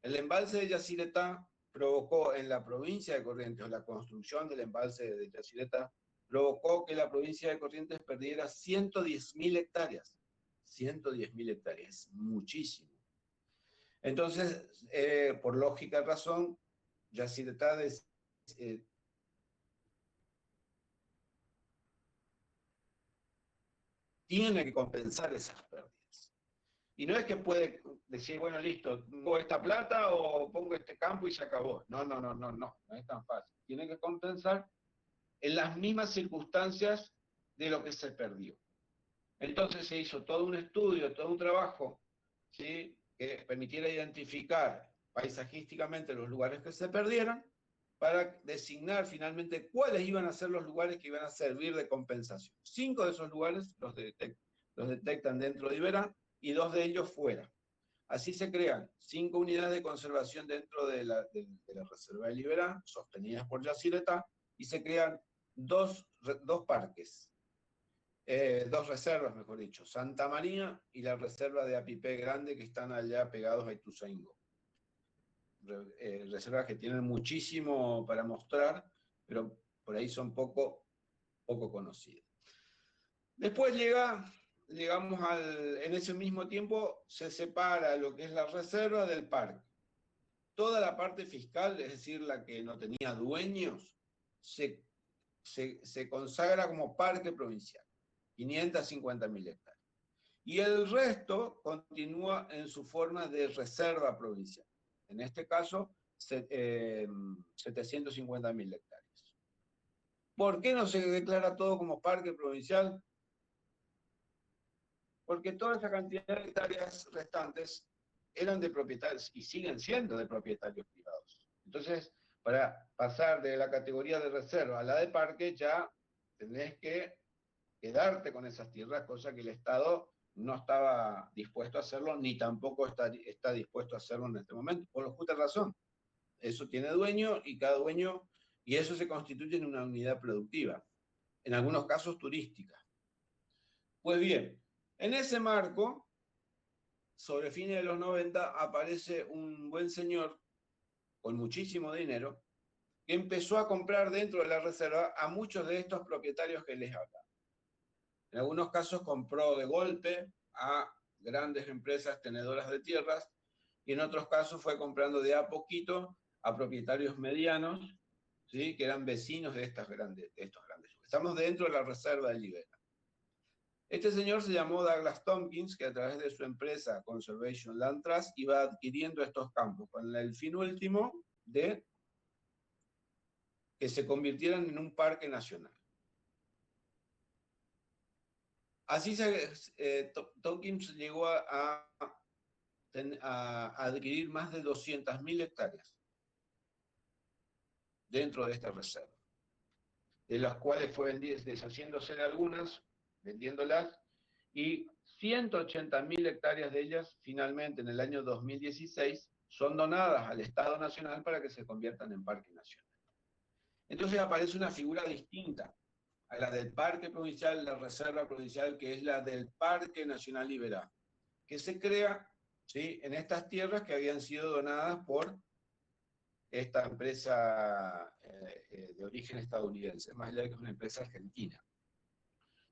El embalse de Yacyretá provocó en la provincia de Corrientes, o la construcción del embalse de Yacyretá, provocó que la provincia de Corrientes perdiera 110.000 hectáreas. 110.000 hectáreas, muchísimo. Entonces, por lógica razón, Yacyretá tiene que compensar esas pérdidas. Y no es que puede decir, bueno, listo, pongo esta plata o pongo este campo y se acabó. No es tan fácil. Tiene que compensar en las mismas circunstancias de lo que se perdió. Entonces se hizo todo un estudio, todo un trabajo, ¿sí?, que permitiera identificar paisajísticamente los lugares que se perdieron para designar finalmente cuáles iban a ser los lugares que iban a servir de compensación. 5 de esos lugares los detectan dentro de Iberá y 2 de ellos fuera. Así se crean 5 unidades de conservación dentro de la reserva de Iberá, sostenidas por Yacyretá, y se crean dos parques. 2 reservas, mejor dicho, Santa María y la reserva de Apipé Grande, que están allá pegados a Ituzaingó. Reservas que tienen muchísimo para mostrar, pero por ahí son poco conocidas. Después llegamos en ese mismo tiempo se separa lo que es la reserva del parque. Toda la parte fiscal, es decir, la que no tenía dueños, se consagra como parque provincial. 550.000 hectáreas. Y el resto continúa en su forma de reserva provincial. En este caso, 750.000 hectáreas. ¿Por qué no se declara todo como parque provincial? Porque toda esa cantidad de hectáreas restantes eran de propietarios y siguen siendo de propietarios privados. Entonces, para pasar de la categoría de reserva a la de parque, ya tenés que quedarte con esas tierras, cosa que el Estado no estaba dispuesto a hacerlo, ni tampoco está dispuesto a hacerlo en este momento, por la justa razón. Eso tiene dueño y cada dueño, y eso se constituye en una unidad productiva, en algunos casos turística. Pues bien, en ese marco, sobre fines de los 90, aparece un buen señor con muchísimo dinero que empezó a comprar dentro de la reserva a muchos de estos propietarios que les hablaba. En algunos casos compró de golpe a grandes empresas tenedoras de tierras y en otros casos fue comprando de a poquito a propietarios medianos, ¿sí?, que eran vecinos de estos grandes. Estamos dentro de la reserva de Libera. Este señor se llamó Douglas Tompkins, que a través de su empresa Conservation Land Trust iba adquiriendo estos campos con el fin último de que se convirtieran en un parque nacional. Así Tompkins llegó a adquirir más de 200.000 hectáreas dentro de esta reserva. de las cuales fue deshaciéndose de algunas, vendiéndolas, y 180.000 hectáreas de ellas finalmente en el año 2016 son donadas al Estado Nacional para que se conviertan en parque nacional. Entonces aparece una figura distinta a la del parque provincial, la reserva provincial, que es la del Parque Nacional Liberal, que se crea, ¿sí?, en estas tierras que habían sido donadas por esta empresa de origen estadounidense, más allá de que es una empresa argentina.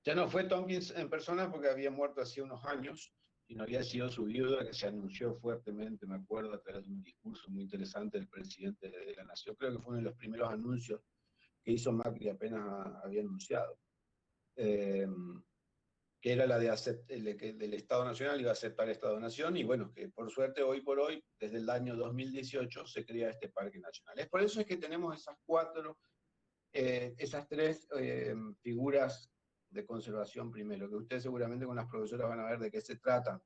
Ya no fue Tompkins en persona porque había muerto hacía unos años, sino había sido su viuda, que se anunció fuertemente, me acuerdo, a través de un discurso muy interesante del presidente de la Nación. Creo que fue uno de los primeros anuncios que hizo Macri apenas había anunciado. Que era la de que del Estado Nacional iba a aceptar Estado-Nación, y bueno, que por suerte hoy por hoy, desde el año 2018, se crea este Parque Nacional. Es por eso es que tenemos esas tres figuras de conservación primero, que ustedes seguramente con las profesoras van a ver de qué se trata.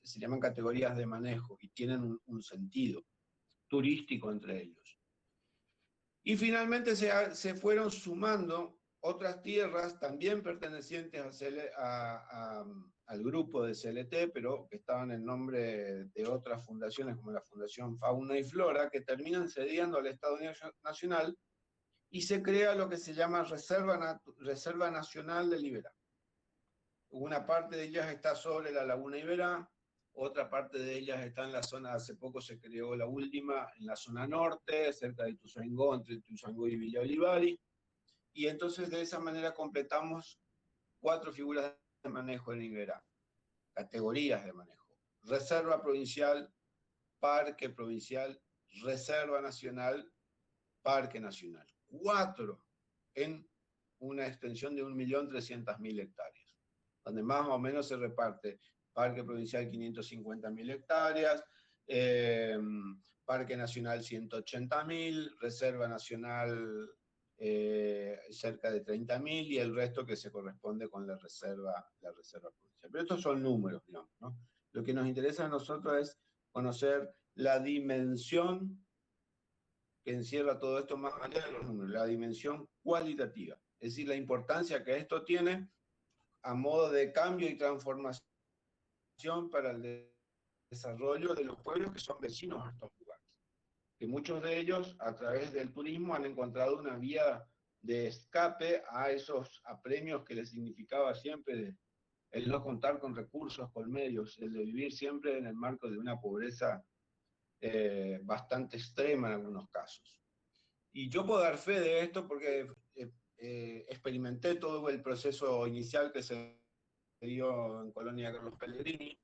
Se llaman categorías de manejo y tienen un sentido turístico entre ellos. Y finalmente se fueron sumando otras tierras también pertenecientes al grupo de CLT, pero que estaban en nombre de otras fundaciones como la Fundación Fauna y Flora, que terminan cediendo al Estado Nacional y se crea lo que se llama Reserva Nacional del Iberá. Una parte de ellas está sobre la Laguna Iberá, otra parte de ellas está en la zona, hace poco se creó la última, en la zona norte, cerca de Ituzaingó, entre Ituzaingó y Villa Olivari, y entonces de esa manera completamos 4 figuras de manejo en Iberá, categorías de manejo: reserva provincial, parque provincial, reserva nacional, parque nacional. 4 en una extensión de 1.300.000 hectáreas, donde más o menos se reparte parque provincial 550.000 hectáreas, parque nacional 180.000, reserva nacional cerca de 30.000 y el resto que se corresponde con la reserva provincial. Pero estos son números, digamos, ¿no? Lo que nos interesa a nosotros es conocer la dimensión que encierra todo esto más allá de los números, la dimensión cualitativa, es decir, la importancia que esto tiene a modo de cambio y transformación para el desarrollo de los pueblos que son vecinos a estos lugares, que muchos de ellos a través del turismo han encontrado una vía de escape a esos apremios que les significaba siempre el no contar con recursos, con medios, el de vivir siempre en el marco de una pobreza bastante extrema en algunos casos. Y yo puedo dar fe de esto porque experimenté todo el proceso inicial que se dio en Colonia Carlos Pellegrini,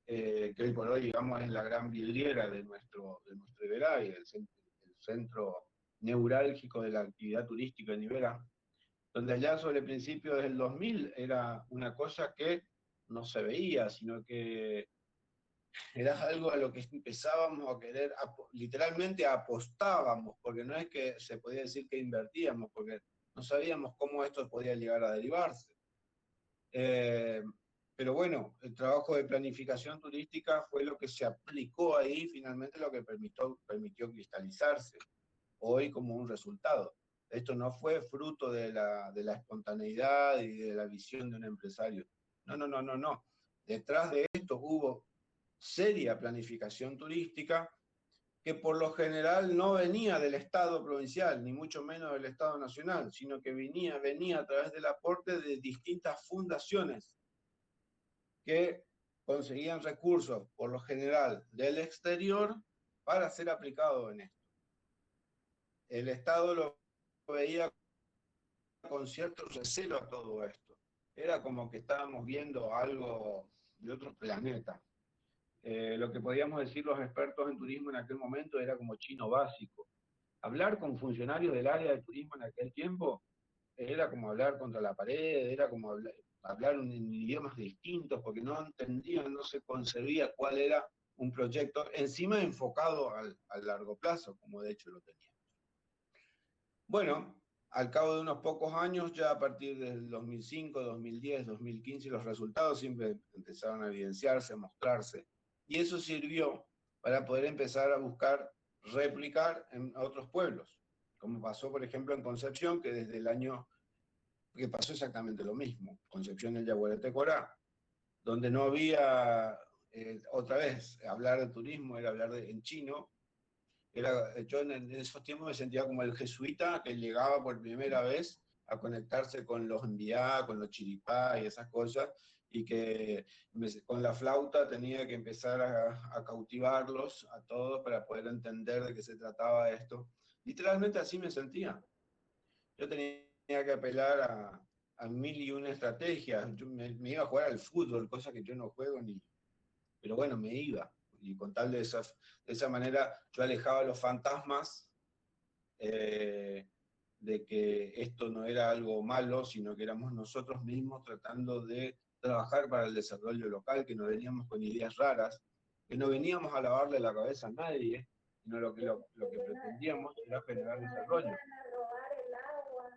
que hoy por hoy, digamos, es la gran vidriera de nuestro Iberá y el centro neurálgico de la actividad turística en Iberá, donde allá sobre el principio del 2000 era una cosa que no se veía, sino que era algo a lo que empezábamos a querer, literalmente apostábamos, porque no es que se podía decir que invertíamos, porque no sabíamos cómo esto podía llegar a derivarse. Pero bueno, el trabajo de planificación turística fue lo que se aplicó ahí, finalmente lo que permitió cristalizarse hoy como un resultado. Esto no fue fruto de la espontaneidad y de la visión de un empresario. No. Detrás de esto hubo seria planificación turística que por lo general no venía del Estado provincial, ni mucho menos del Estado nacional, sino que venía a través del aporte de distintas fundaciones que conseguían recursos, por lo general del exterior, para ser aplicados en esto. El Estado lo veía con cierto recelo a todo esto. Era como que estábamos viendo algo de otro planeta. Lo que podíamos decir los expertos en turismo en aquel momento era como chino básico. Hablar con funcionarios del área de turismo en aquel tiempo era como hablar contra la pared, era como hablar en idiomas distintos, porque no entendían, no se concebía cuál era un proyecto, encima enfocado al largo plazo, como de hecho lo teníamos. Bueno, al cabo de unos pocos años, ya a partir del 2005, 2010, 2015, los resultados siempre empezaron a evidenciarse, a mostrarse, y eso sirvió para poder empezar a buscar replicar en otros pueblos. como pasó, por ejemplo, en Concepción, que desde el año, que pasó exactamente lo mismo, Concepción del Yaguareté Corá, donde no había, otra vez, hablar de turismo era hablar en chino. Yo en esos tiempos me sentía como el jesuita que llegaba por primera vez a conectarse con los enviá, con los chiripá y esas cosas, y que con la flauta tenía que empezar a cautivarlos a todos para poder entender de qué se trataba esto. Literalmente así me sentía. Yo tenía que apelar a mil y una estrategias. Yo me iba a jugar al fútbol, cosa que yo no juego ni, pero bueno, me iba. Y con tal de esa manera yo alejaba a los fantasmas de que esto no era algo malo, sino que éramos nosotros mismos tratando de trabajar para el desarrollo local, que no veníamos con ideas raras, que no veníamos a lavarle la cabeza a nadie, sino lo que pretendíamos era generar Venían desarrollo. a robar el agua.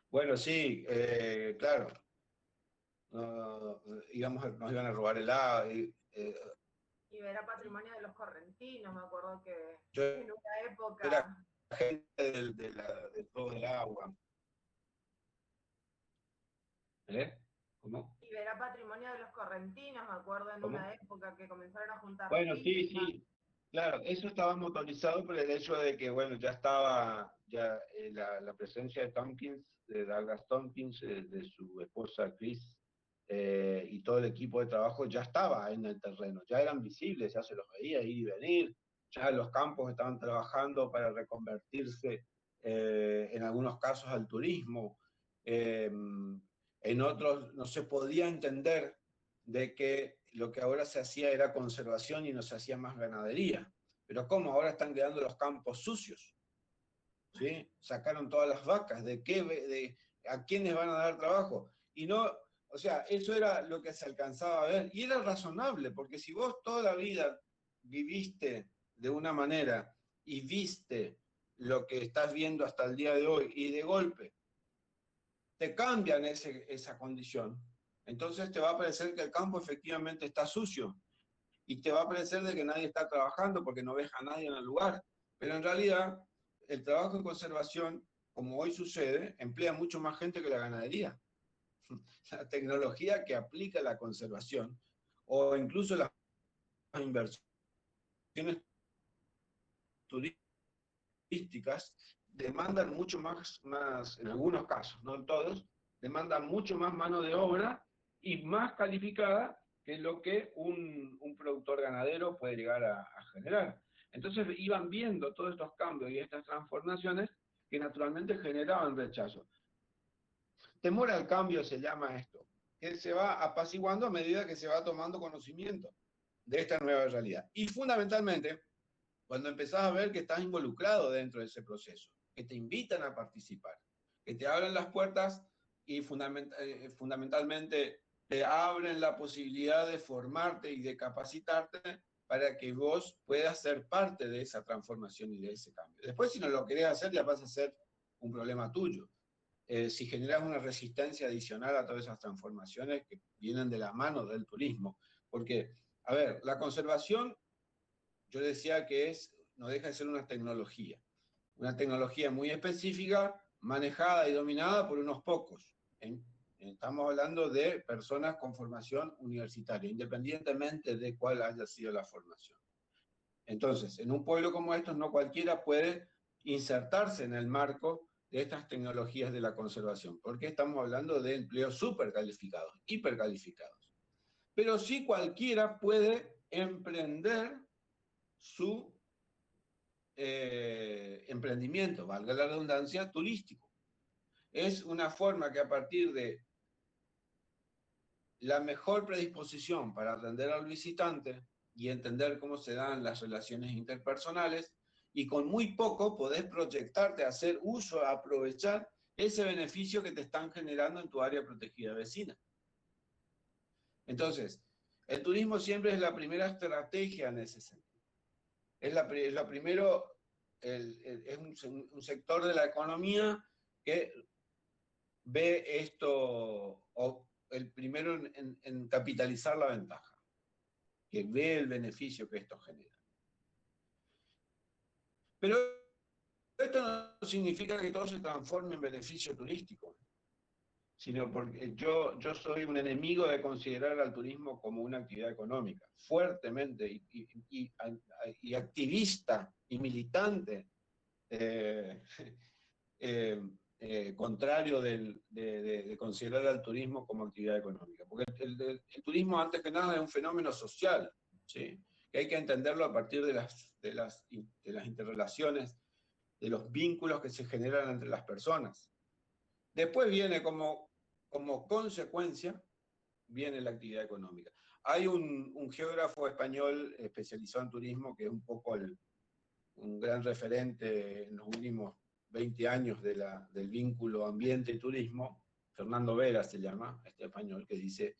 Bueno, sí, claro, nos iban a robar el agua. Y era patrimonio de los correntinos, me acuerdo que Yo en una era época, gente de todo el agua. ¿Eh? ¿Cómo? y era patrimonio de los correntinos, me acuerdo en ¿Cómo? una época que comenzaron a juntar Bueno, sí, firmas. sí, claro, eso estaba motorizado por el hecho de que, bueno, ya estaba la presencia de Tompkins, de Douglas Tompkins, de su esposa Chris, y todo el equipo de trabajo ya estaba en el terreno, ya eran visibles, ya se los veía ir y venir, ya los campos estaban trabajando para reconvertirse, en algunos casos al turismo, en otros no se podía entender de que lo que ahora se hacía era conservación y no se hacía más ganadería. Pero ¿cómo? Ahora están quedando los campos sucios. ¿Sí? Sacaron todas las vacas. ¿A quiénes van a dar trabajo? Y no, o sea, eso era lo que se alcanzaba a ver. Y era razonable, porque si vos toda la vida viviste de una manera y viste lo que estás viendo hasta el día de hoy y de golpe te cambian esa condición, entonces te va a parecer que el campo efectivamente está sucio y te va a parecer de que nadie está trabajando porque no ves a nadie en el lugar. Pero en realidad, el trabajo en conservación, como hoy sucede, emplea mucho más gente que la ganadería. La tecnología que aplica la conservación o incluso las inversiones turísticas demandan mucho más, en algunos casos, no en todos, demandan mucho más mano de obra y más calificada que lo que un productor ganadero puede llegar a generar. Entonces iban viendo todos estos cambios y estas transformaciones que naturalmente generaban rechazo. Temor al cambio se llama esto, que se va apaciguando a medida que se va tomando conocimiento de esta nueva realidad. Y fundamentalmente, cuando empezás a ver que estás involucrado dentro de ese proceso, que te invitan a participar, que te abren las puertas y fundamentalmente te abren la posibilidad de formarte y de capacitarte para que vos puedas ser parte de esa transformación y de ese cambio. Después, si no lo querés hacer, ya vas a ser un problema tuyo. Si generas una resistencia adicional a todas esas transformaciones que vienen de la mano del turismo. Porque, a ver, la conservación, yo decía que no deja de ser una tecnología muy específica, manejada y dominada por unos pocos. ¿Eh? Estamos hablando de personas con formación universitaria, independientemente de cuál haya sido la formación. Entonces, en un pueblo como estos, no cualquiera puede insertarse en el marco de estas tecnologías de la conservación, porque estamos hablando de empleos súper calificados, hipercalificados. Pero sí cualquiera puede emprender su emprendimiento, valga la redundancia, turístico. Es una forma que a partir de la mejor predisposición para atender al visitante y entender cómo se dan las relaciones interpersonales, y con muy poco podés proyectarte a hacer uso, a aprovechar ese beneficio que te están generando en tu área protegida vecina. Entonces, el turismo siempre es la primera estrategia en ese sentido. Es la primero, es un sector de la economía que ve esto, o el primero en capitalizar la ventaja, que ve el beneficio que esto genera. Pero esto no significa que todo se transforme en beneficio turístico, sino porque yo soy un enemigo de considerar al turismo como una actividad económica, fuertemente y activista y militante, eh, contrario de considerar al turismo como actividad económica. Porque el turismo, antes que nada, es un fenómeno social, ¿sí? Que hay que entenderlo a partir de las interrelaciones, de los vínculos que se generan entre las personas. Después viene como consecuencia, viene la actividad económica. Hay un geógrafo español especializado en turismo que es un poco un gran referente en los últimos 20 años del vínculo ambiente y turismo, Fernando Vera se llama, este español, que dice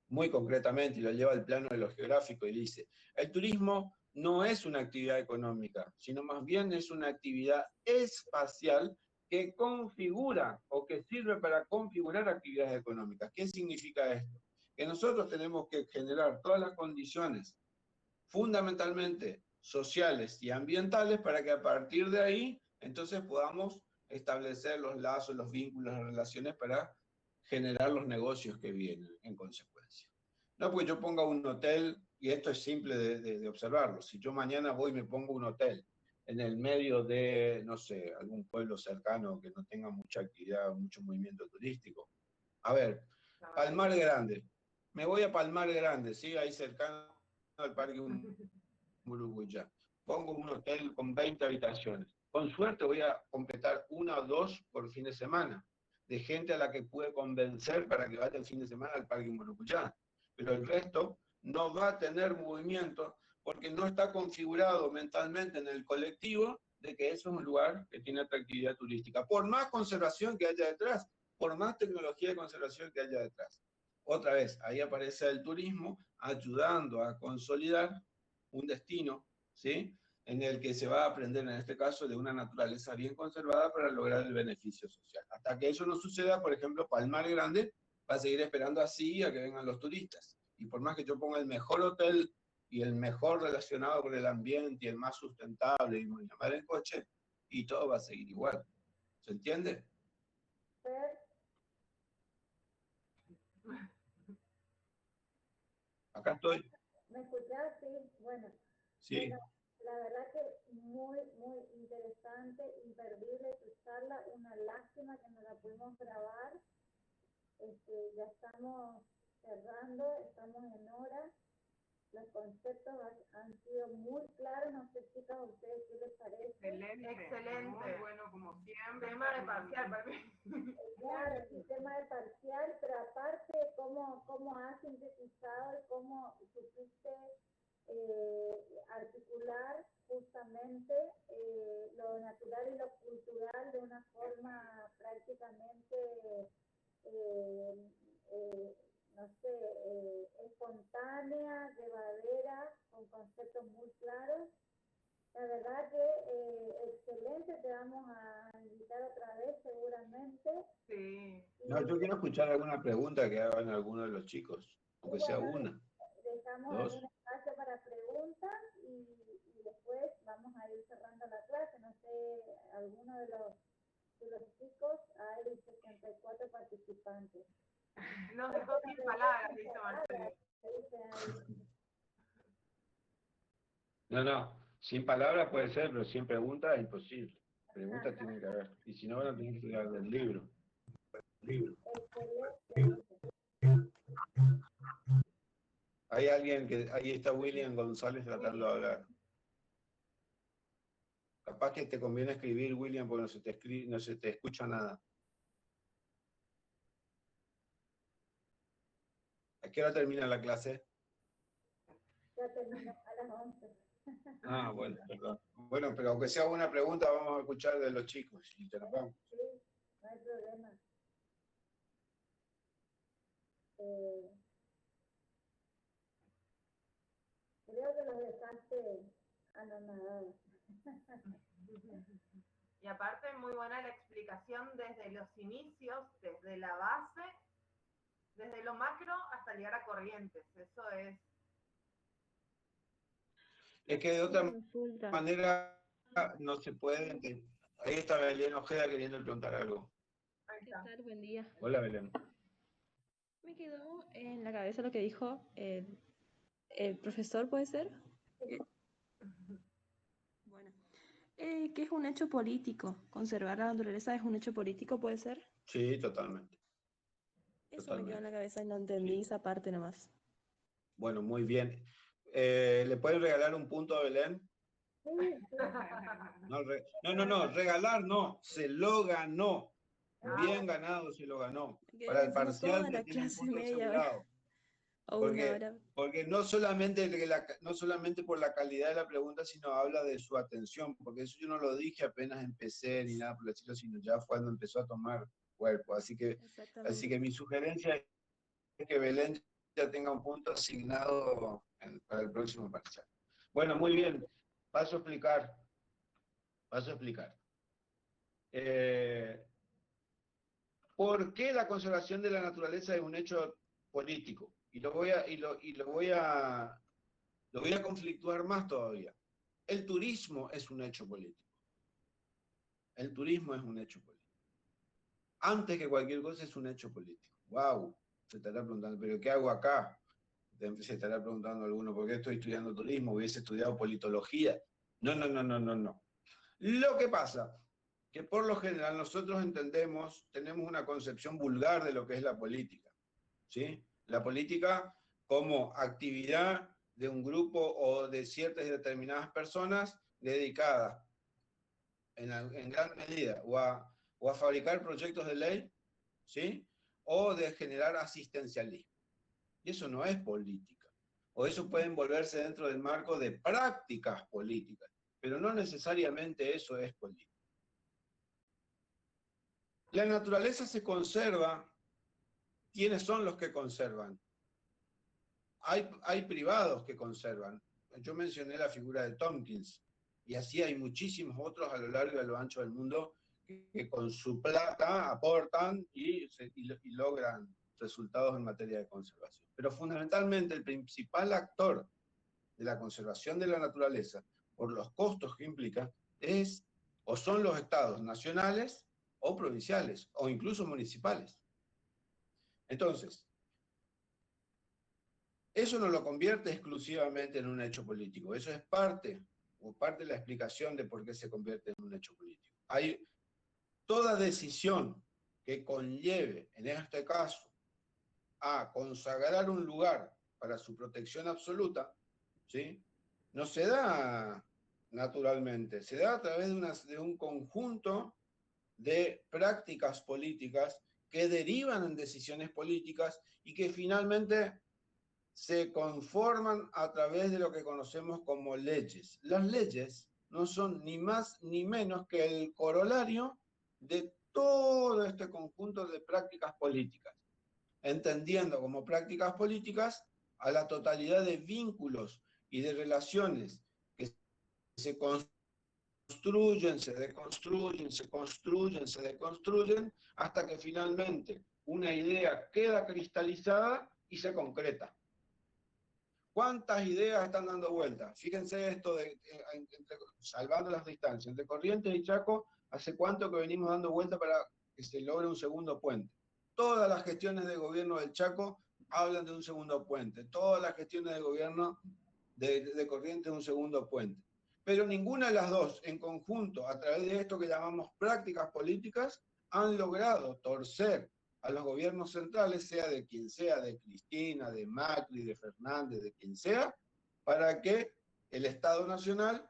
muy concretamente, y lo lleva al plano de lo geográfico, y dice, el turismo no es una actividad económica, sino más bien es una actividad espacial que configura o que sirve para configurar actividades económicas. ¿Qué significa esto? Que nosotros tenemos que generar todas las condiciones, fundamentalmente sociales y ambientales, para que a partir de ahí entonces podamos establecer los lazos, los vínculos, las relaciones para generar los negocios que vienen en consecuencia. No porque yo ponga un hotel, y esto es simple de observarlo, si yo mañana voy y me pongo un hotel en el medio de, no sé, algún pueblo cercano que no tenga mucha actividad, mucho movimiento turístico. A ver, Palmar Grande. Me voy a Palmar Grande, ¿sí? Ahí cercano al Parque Muruguyá. Pongo un hotel con 20 habitaciones. Con suerte voy a completar una o dos por fin de semana, de gente a la que pude convencer para que vaya el fin de semana al Parque Muruguyá. Pero el resto no va a tener movimiento porque no está configurado mentalmente en el colectivo de que eso es un lugar que tiene atractividad turística. Por más conservación que haya detrás, por más tecnología de conservación que haya detrás. Otra vez, ahí aparece el turismo ayudando a consolidar un destino, ¿sí? En el que se va a aprender, en este caso, de una naturaleza bien conservada para lograr el beneficio social. Hasta que eso no suceda, por ejemplo, Palmar Grande va a seguir esperando así a que vengan los turistas. Y por más que yo ponga el mejor hotel y el mejor relacionado con el ambiente y el más sustentable y muy llamar el coche, y todo va a seguir igual. ¿Se entiende? Acá estoy. ¿Me escuchás? Sí, bueno. Sí. Bueno, la verdad que muy, muy interesante, imperdible tu charla. Una lástima que no la pudimos grabar. Ya estamos cerrando, estamos en hora. Los conceptos han sido muy claros. No sé, chicas, a ustedes qué les parece. Excelente. Excelente. Muy bueno, como siempre. Tema de parcial para mí. Claro, el sistema de parcial, pero aparte, cómo has sintetizado y cómo supiste articular justamente lo natural y lo cultural de una forma prácticamente, no sé, espontánea, llevadera, con conceptos muy claros. La verdad que excelente, te vamos a invitar otra vez seguramente. Sí. No, yo quiero escuchar alguna pregunta que hagan algunos de los chicos, aunque sea una. Dejamos Dos. algún espacio para preguntas y después vamos a ir cerrando la clase. No sé, alguno de los chicos, hay 64 participantes. Nos dejó sin palabras, dice Marcelo. No, sin palabras puede ser, pero sin preguntas es imposible. Preguntas tienen que haber. Y si no, van a tener que estudiar del libro. Excelente. Hay alguien que, ahí está William González tratando de hablar. Capaz que te conviene escribir, William, porque no se te escucha nada. ¿A qué hora termina la clase? Ya terminó a las 11. Ah, bueno, perdón. Bueno, pero aunque sea una pregunta, vamos a escuchar de los chicos y te la vamos. Sí, no hay problema. Creo que los dejaste anonadados. Y aparte, muy buena la explicación desde los inicios, desde la base, desde lo macro hasta llegar a Corrientes. Eso es. Es que de otra manera no se puede. Ahí está Belén Ojeda queriendo preguntar algo. Ahí ¿Qué está. tal? Buen día. Hola, Belén. Me quedó en la cabeza lo que dijo el profesor, ¿puede ser? Bueno, que es un hecho político. Conservar la naturaleza es un hecho político, ¿puede ser? Sí, totalmente. Eso me quedó en Totalmente. la cabeza y no entendí Sí. esa parte nomás. Bueno, muy bien. ¿Le pueden regalar un punto a Belén? No, regalar no, se lo ganó. Bien ganado se lo ganó. Me quedé Para el pensando parcial toda ya la tiene un clase punto media hora asegurado. o una Porque, hora. porque no solamente por la calidad de la pregunta, sino habla de su atención, porque eso yo no lo dije apenas empecé ni nada por el estilo, sino ya fue cuando empezó a tomar cuerpo. Así que Exactamente. mi sugerencia es que Belén ya tenga un punto asignado para el próximo parcial. Bueno, muy bien. Paso a explicar. Paso a explicar. ¿Por qué la conservación de la naturaleza es un hecho político? Y lo voy a conflictuar más todavía. El turismo es un hecho político. El turismo es un hecho político. Antes que cualquier cosa es un hecho político. ¡Wow! Se estará preguntando, ¿pero qué hago acá? Se estará preguntando alguno, ¿por qué estoy estudiando turismo? Hubiese estudiado politología. No. Lo que pasa, que por lo general nosotros tenemos una concepción vulgar de lo que es la política, ¿sí? La política como actividad de un grupo o de ciertas y determinadas personas dedicadas en gran medida o a fabricar proyectos de ley, ¿sí? O de generar asistencialismo. Y eso no es política. O eso puede envolverse dentro del marco de prácticas políticas, pero no necesariamente eso es política. La naturaleza se conserva. ¿Quiénes son los que conservan? Hay privados que conservan. Yo mencioné la figura de Tompkins, y así hay muchísimos otros a lo largo y a lo ancho del mundo que con su plata aportan y logran resultados en materia de conservación. Pero fundamentalmente el principal actor de la conservación de la naturaleza, por los costos que implica, es o son los estados nacionales o provinciales o incluso municipales. Entonces, eso no lo convierte exclusivamente en un hecho político, eso es parte de la explicación de por qué se convierte en un hecho político. Hay toda decisión que conlleve, en este caso, a consagrar un lugar para su protección absoluta, ¿sí? No se da naturalmente, se da a través de un conjunto de prácticas políticas que derivan en decisiones políticas y que finalmente se conforman a través de lo que conocemos como leyes. Las leyes no son ni más ni menos que el corolario de todo este conjunto de prácticas políticas, entendiendo como prácticas políticas a la totalidad de vínculos y de relaciones que se construyen, se deconstruyen, se construyen, se deconstruyen, hasta que finalmente una idea queda cristalizada y se concreta. ¿Cuántas ideas están dando vueltas? Fíjense esto, salvando las distancias, entre Corrientes y Chaco, ¿hace cuánto que venimos dando vueltas para que se logre un segundo puente? Todas las gestiones de gobierno del Chaco hablan de un segundo puente, todas las gestiones de gobierno de Corrientes de un segundo puente. Pero ninguna de las dos, en conjunto, a través de esto que llamamos prácticas políticas, han logrado torcer a los gobiernos centrales, sea de quien sea, de Cristina, de Macri, de Fernández, de quien sea, para que el Estado Nacional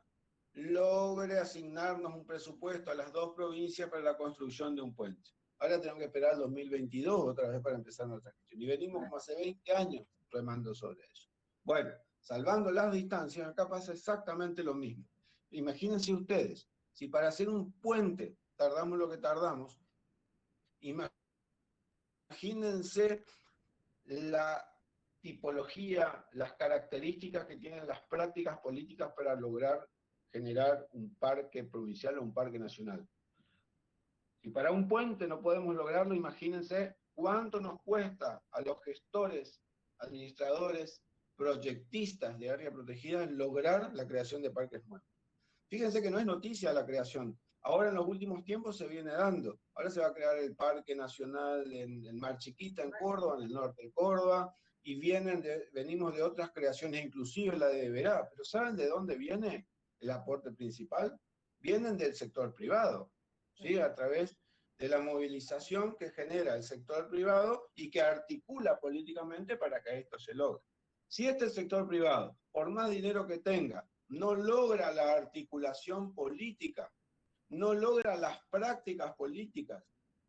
logre asignarnos un presupuesto a las dos provincias para la construcción de un puente. Ahora tenemos que esperar el 2022 otra vez para empezar nuestra gestión. Y venimos como hace 20 años remando sobre eso. Bueno, salvando las distancias, acá pasa exactamente lo mismo. Imagínense ustedes, si para hacer un puente tardamos lo que tardamos, imagínense la tipología, las características que tienen las prácticas políticas para lograr generar un parque provincial o un parque nacional. Si para un puente no podemos lograrlo, imagínense cuánto nos cuesta a los gestores, administradores, proyectistas de área protegida lograr la creación de parques nuevos. Fíjense que no es noticia la creación. Ahora en los últimos tiempos se viene dando. Ahora se va a crear el Parque Nacional en Mar Chiquita, en Córdoba, en el norte de Córdoba, y venimos de otras creaciones, inclusive la de Verá. Pero ¿saben de dónde viene el aporte principal? Vienen del sector privado, ¿sí? A través de la movilización que genera el sector privado y que articula políticamente para que esto se logre. Si este sector privado, por más dinero que tenga, no logra la articulación política, no logra las prácticas políticas,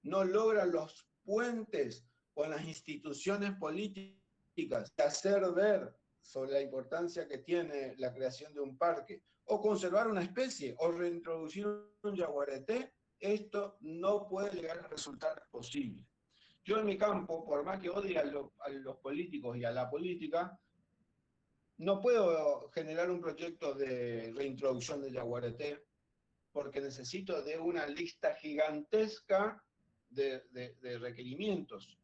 no logra los puentes con las instituciones políticas, hacer ver sobre la importancia que tiene la creación de un parque, o conservar una especie, o reintroducir un yaguareté, esto no puede llegar a resultar posible. Yo en mi campo, por más que odie a los políticos y a la política, no puedo generar un proyecto de reintroducción del yaguareté porque necesito de una lista gigantesca de requerimientos.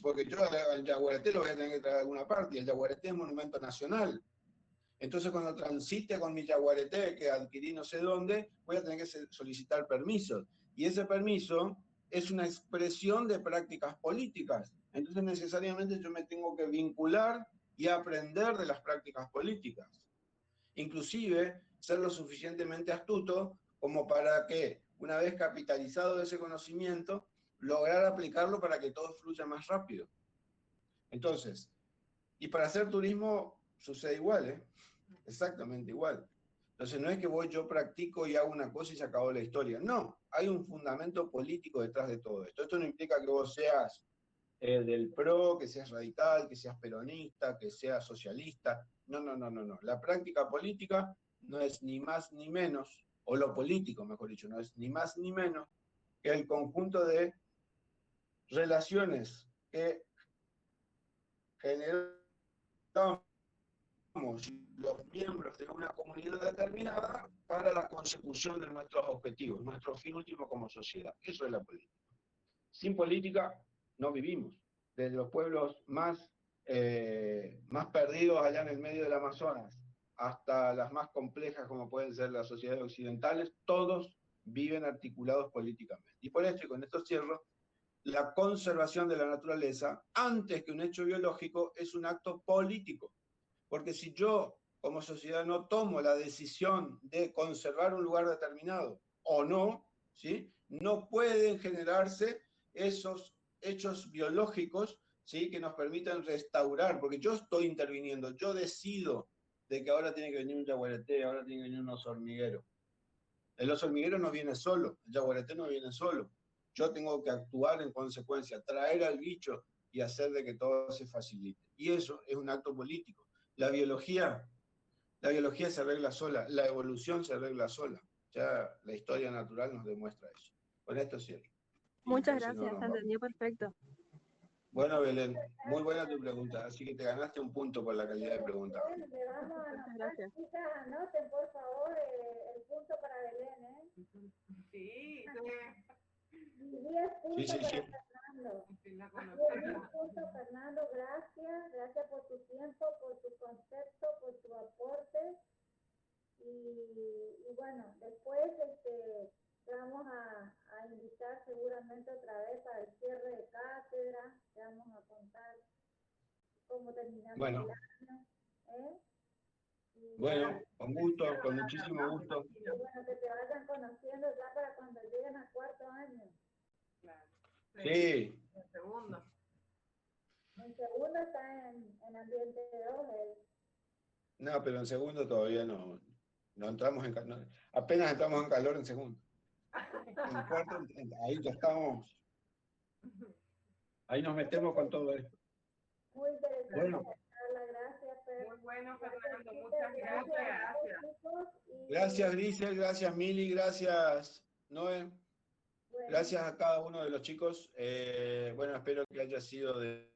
Porque yo al yaguareté lo voy a tener que traer a alguna parte, y el yaguareté es monumento nacional. Entonces cuando transite con mi yaguareté, que adquirí no sé dónde, voy a tener que solicitar permisos. Y ese permiso es una expresión de prácticas políticas. Entonces necesariamente yo me tengo que vincular y aprender de las prácticas políticas. Inclusive ser lo suficientemente astuto como para que, una vez capitalizado ese conocimiento, lograr aplicarlo para que todo fluya más rápido. Entonces, y para hacer turismo sucede igual, ¿eh? Exactamente igual. Entonces no es que yo practico y hago una cosa y se acabó la historia. No, hay un fundamento político detrás de todo esto. Esto no implica que vos seas del PRO, que seas radical, que seas peronista, que seas socialista. No, no, no, no, no. La práctica política no es ni más ni menos, o lo político, mejor dicho, no es ni más ni menos que el conjunto de relaciones que generamos los miembros de una comunidad determinada para la consecución de nuestros objetivos, nuestro fin último como sociedad. Eso es la política. Sin política no vivimos. Desde los pueblos más perdidos allá en el medio del Amazonas hasta las más complejas como pueden ser las sociedades occidentales, todos viven articulados políticamente. Y por esto, y con esto cierro, la conservación de la naturaleza, antes que un hecho biológico, es un acto político. Porque si yo, como sociedad, no tomo la decisión de conservar un lugar determinado o no, ¿sí? No pueden generarse esos hechos biológicos, ¿sí? Que nos permitan restaurar, porque yo estoy interviniendo, yo decido de que ahora tiene que venir un yaguareté, ahora tiene que venir un oso hormiguero. El oso hormiguero no viene solo, el yaguareté no viene solo. Yo tengo que actuar en consecuencia, traer al bicho y hacer de que todo se facilite. Y eso es un acto político. La biología se arregla sola, la evolución se arregla sola. Ya la historia natural nos demuestra eso. Con esto cierro. Muchas gracias, se entendió perfecto. Bueno, Belén, muy buena tu pregunta, así que te ganaste un punto por la calidad de pregunta. Bueno, le vamos a Muchas anotar, gracias. chicas, anoten por favor el punto para Belén, ¿eh? Sí, Y 10 puntos Sí, sí, sí. para Fernando. sí, la 10 puntos, Fernando, gracias por tu tiempo, por tu concepto, por tu aporte. Y bueno, después te vamos a invitar seguramente otra vez para el cierre de cátedra, te vamos a contar cómo terminamos Bueno. el año, ¿eh? Y Bueno, con gusto, con muchísimo gusto. y bueno, que te vayan conociendo ya para cuando lleguen a cuarto año. Claro. Sí. El segundo. En segundo está en ambiente 2, No, pero en segundo todavía no entramos en calor. Apenas entramos en calor en segundo. En cuarto, ahí ya estamos. Ahí nos metemos con todo esto. muy interesante. Bueno. Carla, gracias, Fer. Muy bueno, Fernando. Chicas, Muchas gracias. chicos, y Gracias, Grisel, gracias, Mili, gracias, Noé. bueno, Gracias a cada uno de los chicos. Bueno, espero que haya sido de